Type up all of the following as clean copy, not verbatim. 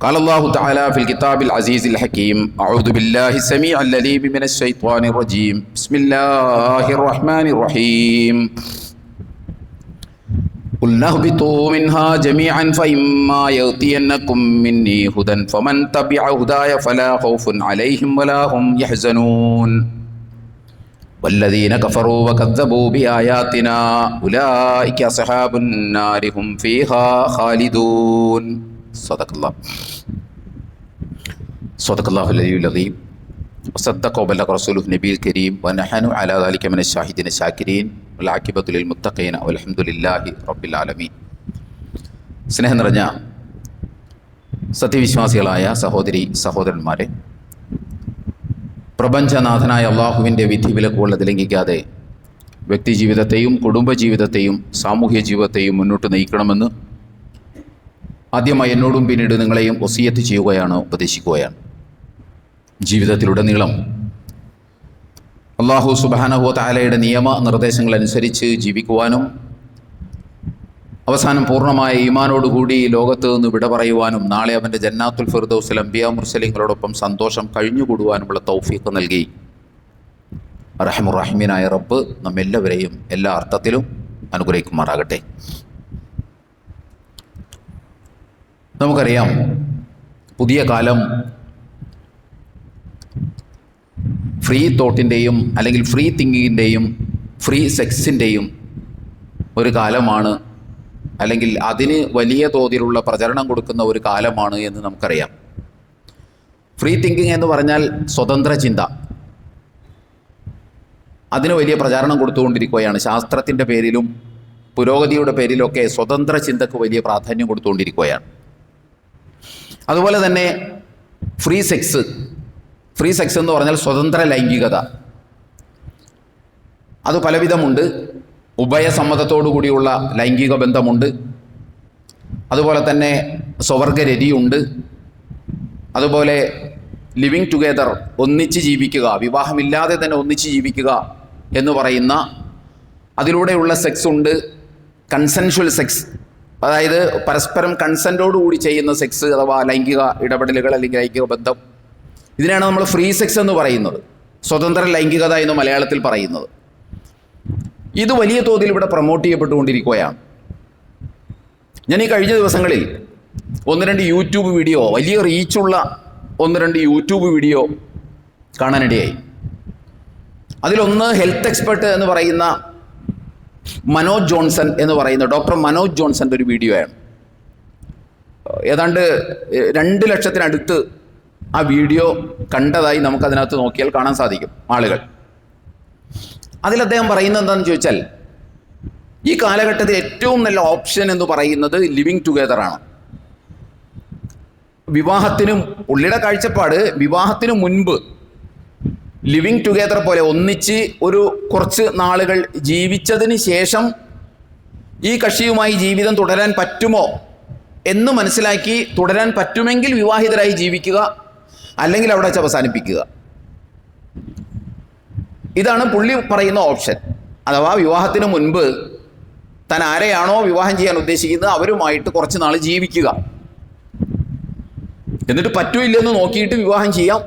قال الله تعالى في الكتاب العزيز الحكيم أعوذ بالله السميع العليم من الشيطان الرجيم بسم الله الرحمن الرحيم قلنا اهبطوا منها جميعا فإما يأتينكم مني هدى فمن تبع هداي فلا خوف عليهم ولا هم يحزنون والذين كفروا وكذبوا بآياتنا أولئك أصحاب النار هم فيها خالدون صدق الله العلي العظيم وصدق وبلغ رسوله النبي الكريم ونحن على ذلك من الشاهدين الشاكرين والعاقبة للمتقين والحمد لله رب العالمين. സ്നേഹം നിറഞ്ഞ സത്യവിശ്വാസികളായ സഹോദരി സഹോദരന്മാരെ, പ്രപഞ്ചനാഥനായ അള്ളാഹുവിൻ്റെ വിധിവിലക്കുകൾ ലംഘിക്കാതെ വ്യക്തിജീവിതത്തെയും കുടുംബജീവിതത്തെയും സാമൂഹ്യ ജീവിതത്തെയും മുന്നോട്ട് നയിക്കണമെന്ന് ആദ്യമായി എന്നോടും പിന്നീട് നിങ്ങളെയും വസിയത്ത് ചെയ്യുകയാണ്, ഉപദേശിക്കുകയാണ്. ജീവിതത്തിലുടനീളം അള്ളാഹു സുബ്ഹാനഹു വ തആലയുടെ നിയമ നിർദ്ദേശങ്ങൾ അനുസരിച്ച് ജീവിക്കുവാനും അവസാനം പൂർണ്ണമായ ഈമാനോടുകൂടി ലോകത്ത് നിന്ന് വിട പറയുവാനും നാളെ അവൻ്റെ ജന്നാത്തുൽ ഫിർദൗസിൽ അംബിയാ മുർസലീങ്ങളോടൊപ്പം സന്തോഷം കഴിഞ്ഞുകൂടുവാനുമുള്ള തൗഫീഖ് നൽകി അർഹമുർ റഹീമീനായ റബ്ബ് നമ്മെല്ലാവരെയും എല്ലാ അർത്ഥത്തിലും അനുഗ്രഹിക്കുമാറാകട്ടെ. നമുക്കറിയാം, പുതിയ കാലം ഫ്രീ തോട്ടിൻ്റെയും അല്ലെങ്കിൽ ഫ്രീ തിങ്കിങ്ങിൻ്റെയും ഫ്രീ സെക്സിൻ്റെയും ഒരു കാലമാണ്, അല്ലെങ്കിൽ അതിന് വലിയ തോതിലുള്ള പ്രചരണം കൊടുക്കുന്ന ഒരു കാലമാണ് എന്ന് നമുക്കറിയാം. ഫ്രീ തിങ്കിങ് എന്ന് പറഞ്ഞാൽ സ്വതന്ത്ര ചിന്ത, അതിന് വലിയ പ്രചാരണം കൊടുത്തുകൊണ്ടിരിക്കുകയാണ്. ശാസ്ത്രത്തിൻ്റെ പേരിലും പുരോഗതിയുടെ പേരിലൊക്കെ സ്വതന്ത്ര ചിന്തക്ക് വലിയ പ്രാധാന്യം കൊടുത്തുകൊണ്ടിരിക്കുകയാണ്. അതുപോലെ തന്നെ ഫ്രീ സെക്സ് എന്ന് പറഞ്ഞാൽ സ്വതന്ത്ര ലൈംഗികത. അത് പലവിധമുണ്ട്. ഉഭയസമ്മതത്തോടു കൂടിയുള്ള ലൈംഗിക ബന്ധമുണ്ട്, അതുപോലെ തന്നെ സ്വവർഗരതിയുണ്ട്, അതുപോലെ ലിവിങ് ടുഗെദർ, ഒന്നിച്ച് ജീവിക്കുക, വിവാഹമില്ലാതെ തന്നെ ഒന്നിച്ച് ജീവിക്കുക എന്ന് പറയുന്ന അതിലൂടെയുള്ള സെക്സ് ഉണ്ട്. കൺസെൻഷ്വൽ സെക്സ്, അതായത് പരസ്പരം കൺസെൻറ്റോടുകൂടി ചെയ്യുന്ന സെക്സ് അഥവാ ലൈംഗിക ഇടപെടലുകൾ അല്ലെങ്കിൽ ലൈംഗിക ബന്ധം, ഇതിനാണ് നമ്മൾ ഫ്രീ സെക്സ് എന്ന് പറയുന്നത്, സ്വതന്ത്ര ലൈംഗികത എന്ന് മലയാളത്തിൽ പറയുന്നത്. ഇത് വലിയ തോതിൽ ഇവിടെ പ്രൊമോട്ട് ചെയ്യപ്പെട്ടുകൊണ്ടിരിക്കുകയാണ്. ഞാൻ ഈ കഴിഞ്ഞ ദിവസങ്ങളിൽ ഒന്ന് രണ്ട് യൂട്യൂബ് വീഡിയോ, വലിയ റീച്ചുള്ള ഒന്ന് രണ്ട് യൂട്യൂബ് വീഡിയോ കാണാനിടയായി. അതിലൊന്ന് ഹെൽത്ത് എക്സ്പെർട്ട് എന്ന് പറയുന്ന മനോജ് ജോൺസൺ എന്ന് പറയുന്ന ഡോക്ടർ മനോജ് ജോൺസൻ്റെ ഒരു വീഡിയോയാണ്. ഏതാണ്ട് 2 ലക്ഷത്തിനടുത്ത് ആ വീഡിയോ കണ്ടതായി നമുക്കതിനകത്ത് നോക്കിയാൽ കാണാൻ സാധിക്കും ആളുകൾ. അതിൽ അദ്ദേഹം പറയുന്നത് എന്താണെന്ന് ചോദിച്ചാൽ, ഈ കാലഘട്ടത്തിൽ ഏറ്റവും നല്ല ഓപ്ഷൻ എന്ന് പറയുന്നത് ലിവിങ് ടുഗെദറാണ്. വിവാഹത്തിനും പുള്ളിയുടെ കാഴ്ചപ്പാട്, വിവാഹത്തിന് മുൻപ് ലിവിങ് ടുഗെദർ പോലെ ഒന്നിച്ച് ഒരു കുറച്ച് നാളുകൾ ജീവിച്ചതിന് ശേഷം ഈ കക്ഷിയുമായി ജീവിതം തുടരാൻ പറ്റുമോ എന്ന് മനസ്സിലാക്കി തുടരാൻ പറ്റുമെങ്കിൽ വിവാഹിതരായി ജീവിക്കുക, അല്ലെങ്കിൽ അവിടെ വെച്ച് അവസാനിപ്പിക്കുക. ഇതാണ് പുള്ളി പറയുന്ന ഓപ്ഷൻ. അഥവാ വിവാഹത്തിന് മുൻപ് താൻ ആരെയാണോ വിവാഹം ചെയ്യാൻ ഉദ്ദേശിക്കുന്നത് അവരുമായിട്ട് കുറച്ച് നാൾ ജീവിക്കുക, എന്നിട്ട് പറ്റൂല്ലെന്ന് നോക്കിയിട്ട് വിവാഹം ചെയ്യാം,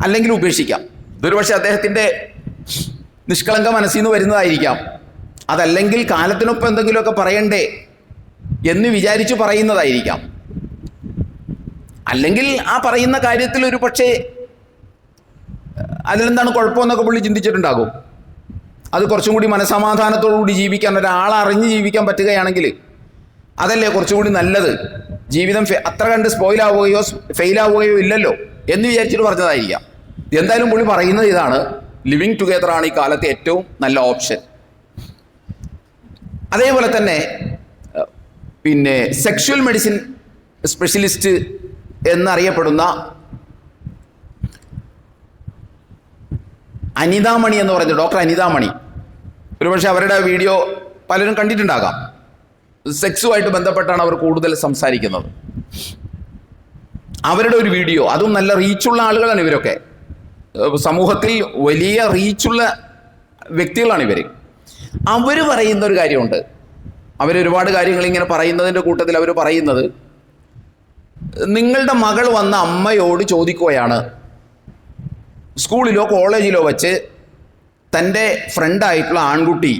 അല്ലെങ്കിൽ ഉപേക്ഷിക്കാം. ഇതൊരു പക്ഷേ അദ്ദേഹത്തിൻ്റെ നിഷ്കളങ്ക മനസ്സിൽ നിന്ന് വരുന്നതായിരിക്കാം. അതല്ലെങ്കിൽ കാലത്തിനൊപ്പം എന്തെങ്കിലുമൊക്കെ പറയണ്ടേ എന്ന് വിചാരിച്ച് പറയുന്നതായിരിക്കാം. അല്ലെങ്കിൽ ആ പറയുന്ന കാര്യത്തിൽ ഒരു പക്ഷേ അതിലെന്താണ് കുഴപ്പമെന്നൊക്കെ പുള്ളി ചിന്തിച്ചിട്ടുണ്ടാകും. അത് കുറച്ചും കൂടി മനസമാധാനത്തോടുകൂടി ജീവിക്കാൻ, ഒരാളറിഞ്ഞ് ജീവിക്കാൻ പറ്റുകയാണെങ്കിൽ അതല്ലേ കുറച്ചും കൂടി നല്ലത്. ജീവിതം അത്ര കണ്ട് സ്പോയിലാവുകയോ ഫെയിലാവുകയോ ഇല്ലല്ലോ എന്ന് വിചാരിച്ചിട്ട് പറഞ്ഞതായിരിക്കാം. എന്തായാലും പുള്ളി പറയുന്നത് ഇതാണ്, ലിവിങ് ടുഗെദറാണ് ഈ കാലത്തെ ഏറ്റവും നല്ല ഓപ്ഷൻ. അതേപോലെ തന്നെ പിന്നെ സെക്ഷുവൽ മെഡിസിൻ സ്പെഷ്യലിസ്റ്റ് എന്നറിയപ്പെടുന്ന അനിതാമണി എന്ന് പറയുന്നത്, ഡോക്ടർ അനിതാമണി, ഒരുപക്ഷെ അവരുടെ വീഡിയോ പലരും കണ്ടിട്ടുണ്ടാകാം. സെക്സുമായിട്ട് ബന്ധപ്പെട്ടാണ് അവർ കൂടുതൽ സംസാരിക്കുന്നത്. അവരുടെ ഒരു വീഡിയോ, അതും നല്ല റീച്ചുള്ള ആളുകളാണ് ഇവരൊക്കെ, സമൂഹത്തിൽ വലിയ റീച്ചുള്ള വ്യക്തികളാണ് ഇവർ. അവർ പറയുന്ന ഒരു കാര്യമുണ്ട്. അവരൊരുപാട് കാര്യങ്ങൾ ഇങ്ങനെ പറയുന്നതിൻ്റെ കൂട്ടത്തിൽ അവർ പറയുന്നത്, നിങ്ങളുടെ മകൾ വന്ന അമ്മയോട് ചോദിക്കുകയാണ്, സ്കൂളിലോ കോളേജിലോ വെച്ച് തൻ്റെ ഫ്രണ്ടായിട്ടുള്ള ആൺകുട്ടി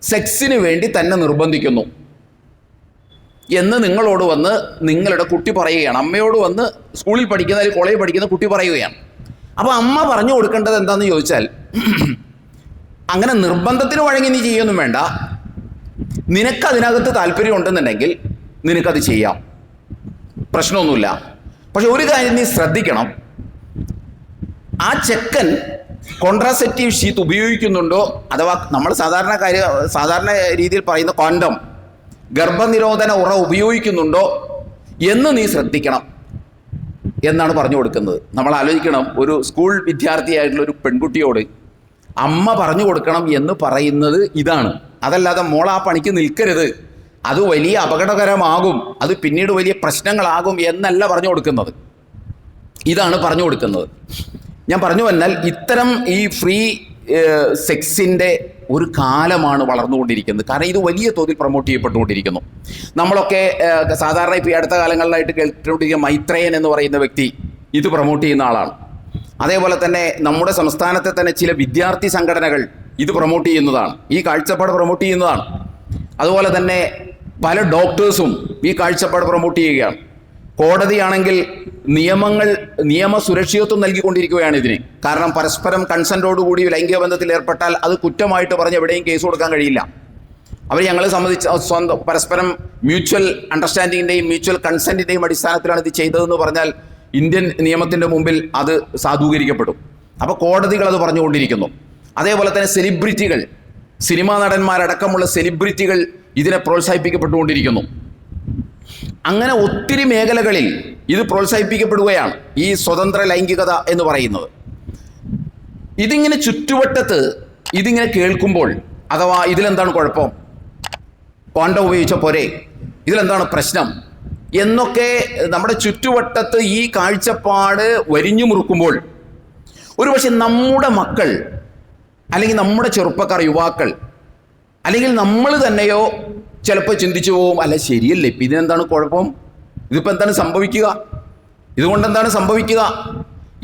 സെക്സിന് വേണ്ടി തന്നെ നിർബന്ധിക്കുന്നു എന്ന് നിങ്ങളോട് വന്ന് നിങ്ങളുടെ കുട്ടി പറയുകയാണ്. അമ്മയോട് വന്ന് സ്കൂളിൽ പഠിക്കുന്ന അല്ലെങ്കിൽ കോളേജിൽ പഠിക്കുന്ന കുട്ടി പറയുകയാണ്. അപ്പോൾ അമ്മ പറഞ്ഞു കൊടുക്കേണ്ടത് എന്താണെന്ന് ചോദിച്ചാൽ, അങ്ങനെ നിർബന്ധത്തിന് വഴങ്ങി നീ ചെയ്യൊന്നും വേണ്ട, നിനക്കതിനകത്ത് താല്പര്യം ഉണ്ടെന്നുണ്ടെങ്കിൽ നിനക്കത് ചെയ്യാം, പ്രശ്നമൊന്നുമില്ല. പക്ഷെ ഒരു കാര്യം നീ ശ്രദ്ധിക്കണം, ആ ചെക്കൻ കോൺട്രാസെപ്റ്റീവ് ഷീത്ത് ഉപയോഗിക്കുന്നുണ്ടോ, അഥവാ നമ്മൾ സാധാരണ രീതിയിൽ പറയുന്ന കോണ്ടം, ഗർഭനിരോധന ഉറ ഉപയോഗിക്കുന്നുണ്ടോ എന്ന് നീ ശ്രദ്ധിക്കണം എന്നാണ് പറഞ്ഞു കൊടുക്കുന്നത്. നമ്മൾ ആലോചിക്കണം, ഒരു സ്കൂൾ വിദ്യാർത്ഥിയായിട്ടുള്ള ഒരു പെൺകുട്ടിയോട് അമ്മ പറഞ്ഞു കൊടുക്കണം എന്ന് പറയുന്നത് ഇതാണ്. അതല്ലാതെ മോൾ ആ പണിക്ക് നിൽക്കരുത്, അത് വലിയ അപകടകരമാകും, അത് പിന്നീട് വലിയ പ്രശ്നങ്ങളാകും എന്നല്ല പറഞ്ഞു കൊടുക്കുന്നത്. ഇതാണ് പറഞ്ഞു കൊടുക്കുന്നത്. ഞാൻ പറഞ്ഞു വന്നാൽ ഇത്തരം ഈ ഫ്രീ സെക്സിൻ്റെ ഒരു കാലമാണ് വളർന്നുകൊണ്ടിരിക്കുന്നത്. കാരണം ഇത് വലിയ തോതിൽ പ്രൊമോട്ട് ചെയ്യപ്പെട്ടുകൊണ്ടിരിക്കുന്നു. നമ്മളൊക്കെ സാധാരണ ഇപ്പോൾ ഈ അടുത്ത കാലങ്ങളിലായിട്ട് കേട്ടുകൊണ്ടിരിക്കുന്ന മൈത്രേയൻ എന്ന് പറയുന്ന വ്യക്തി ഇത് പ്രൊമോട്ട് ചെയ്യുന്ന ആളാണ്. അതേപോലെ തന്നെ നമ്മുടെ സംസ്ഥാനത്തെ തന്നെ ചില വിദ്യാർത്ഥി സംഘടനകൾ ഇത് പ്രൊമോട്ട് ചെയ്യുന്നതാണ്, ഈ കാഴ്ചപ്പാട് പ്രൊമോട്ട് ചെയ്യുന്നതാണ്. അതുപോലെ തന്നെ പല ഡോക്ടേഴ്സും ഈ കാഴ്ചപ്പാട് പ്രൊമോട്ട് ചെയ്യുകയാണ്. കോടതിയാണെങ്കിൽ നിയമ സുരക്ഷിതത്വം നൽകിക്കൊണ്ടിരിക്കുകയാണ് ഇതിന്. കാരണം പരസ്പരം കൺസെൻറ്റോടുകൂടി ലൈംഗിക ബന്ധത്തിൽ ഏർപ്പെട്ടാൽ അത് കുറ്റമായിട്ട് പറഞ്ഞ് എവിടെയും കേസ് കൊടുക്കാൻ കഴിയില്ല. അവർ ഞങ്ങളെ സംബന്ധിച്ച് പരസ്പരം മ്യൂച്വൽ അണ്ടർസ്റ്റാൻഡിങ്ങിൻ്റെയും മ്യൂച്വൽ കൺസെൻറ്റിൻ്റെയും അടിസ്ഥാനത്തിലാണ് ഇത് ചെയ്തതെന്ന് പറഞ്ഞാൽ ഇന്ത്യൻ നിയമത്തിൻ്റെ മുമ്പിൽ അത് സാധൂകരിക്കപ്പെടും. അപ്പോൾ കോടതികൾ അത് പറഞ്ഞുകൊണ്ടിരിക്കുന്നു. അതേപോലെ തന്നെ സെലിബ്രിറ്റികൾ, സിനിമാ നടന്മാരടക്കമുള്ള സെലിബ്രിറ്റികൾ ഇതിനെ പ്രോത്സാഹിപ്പിക്കപ്പെട്ടുകൊണ്ടിരിക്കുന്നു. അങ്ങനെ ഒത്തിരി മേഖലകളിൽ ഇത് പ്രോത്സാഹിപ്പിക്കപ്പെടുകയാണ്, ഈ സ്വതന്ത്ര ലൈംഗികത എന്ന് പറയുന്നത്. ഇതിങ്ങനെ ചുറ്റുവട്ടത്ത് ഇതിങ്ങനെ കേൾക്കുമ്പോൾ, അഥവാ ഇതിലെന്താണ് കുഴപ്പം, കോണ്ടം ഉപയോഗിച്ച പോരെ, ഇതിലെന്താണ് പ്രശ്നം എന്നൊക്കെ നമ്മുടെ ചുറ്റുവട്ടത്ത് ഈ കാഴ്ചപ്പാട് വരിഞ്ഞു മുറുക്കുമ്പോൾ, ഒരുപക്ഷെ നമ്മുടെ മക്കൾ അല്ലെങ്കിൽ നമ്മുടെ ചെറുപ്പക്കാർ, യുവാക്കൾ, അല്ലെങ്കിൽ നമ്മൾ തന്നെയോ ചിലപ്പോൾ ചിന്തിച്ചു പോവും, അല്ല ശരിയല്ലേ, ഇപ്പം ഇതിനെന്താണ് കുഴപ്പം, ഇതിപ്പോൾ എന്താണ് സംഭവിക്കുക, ഇതുകൊണ്ട് എന്താണ് സംഭവിക്കുക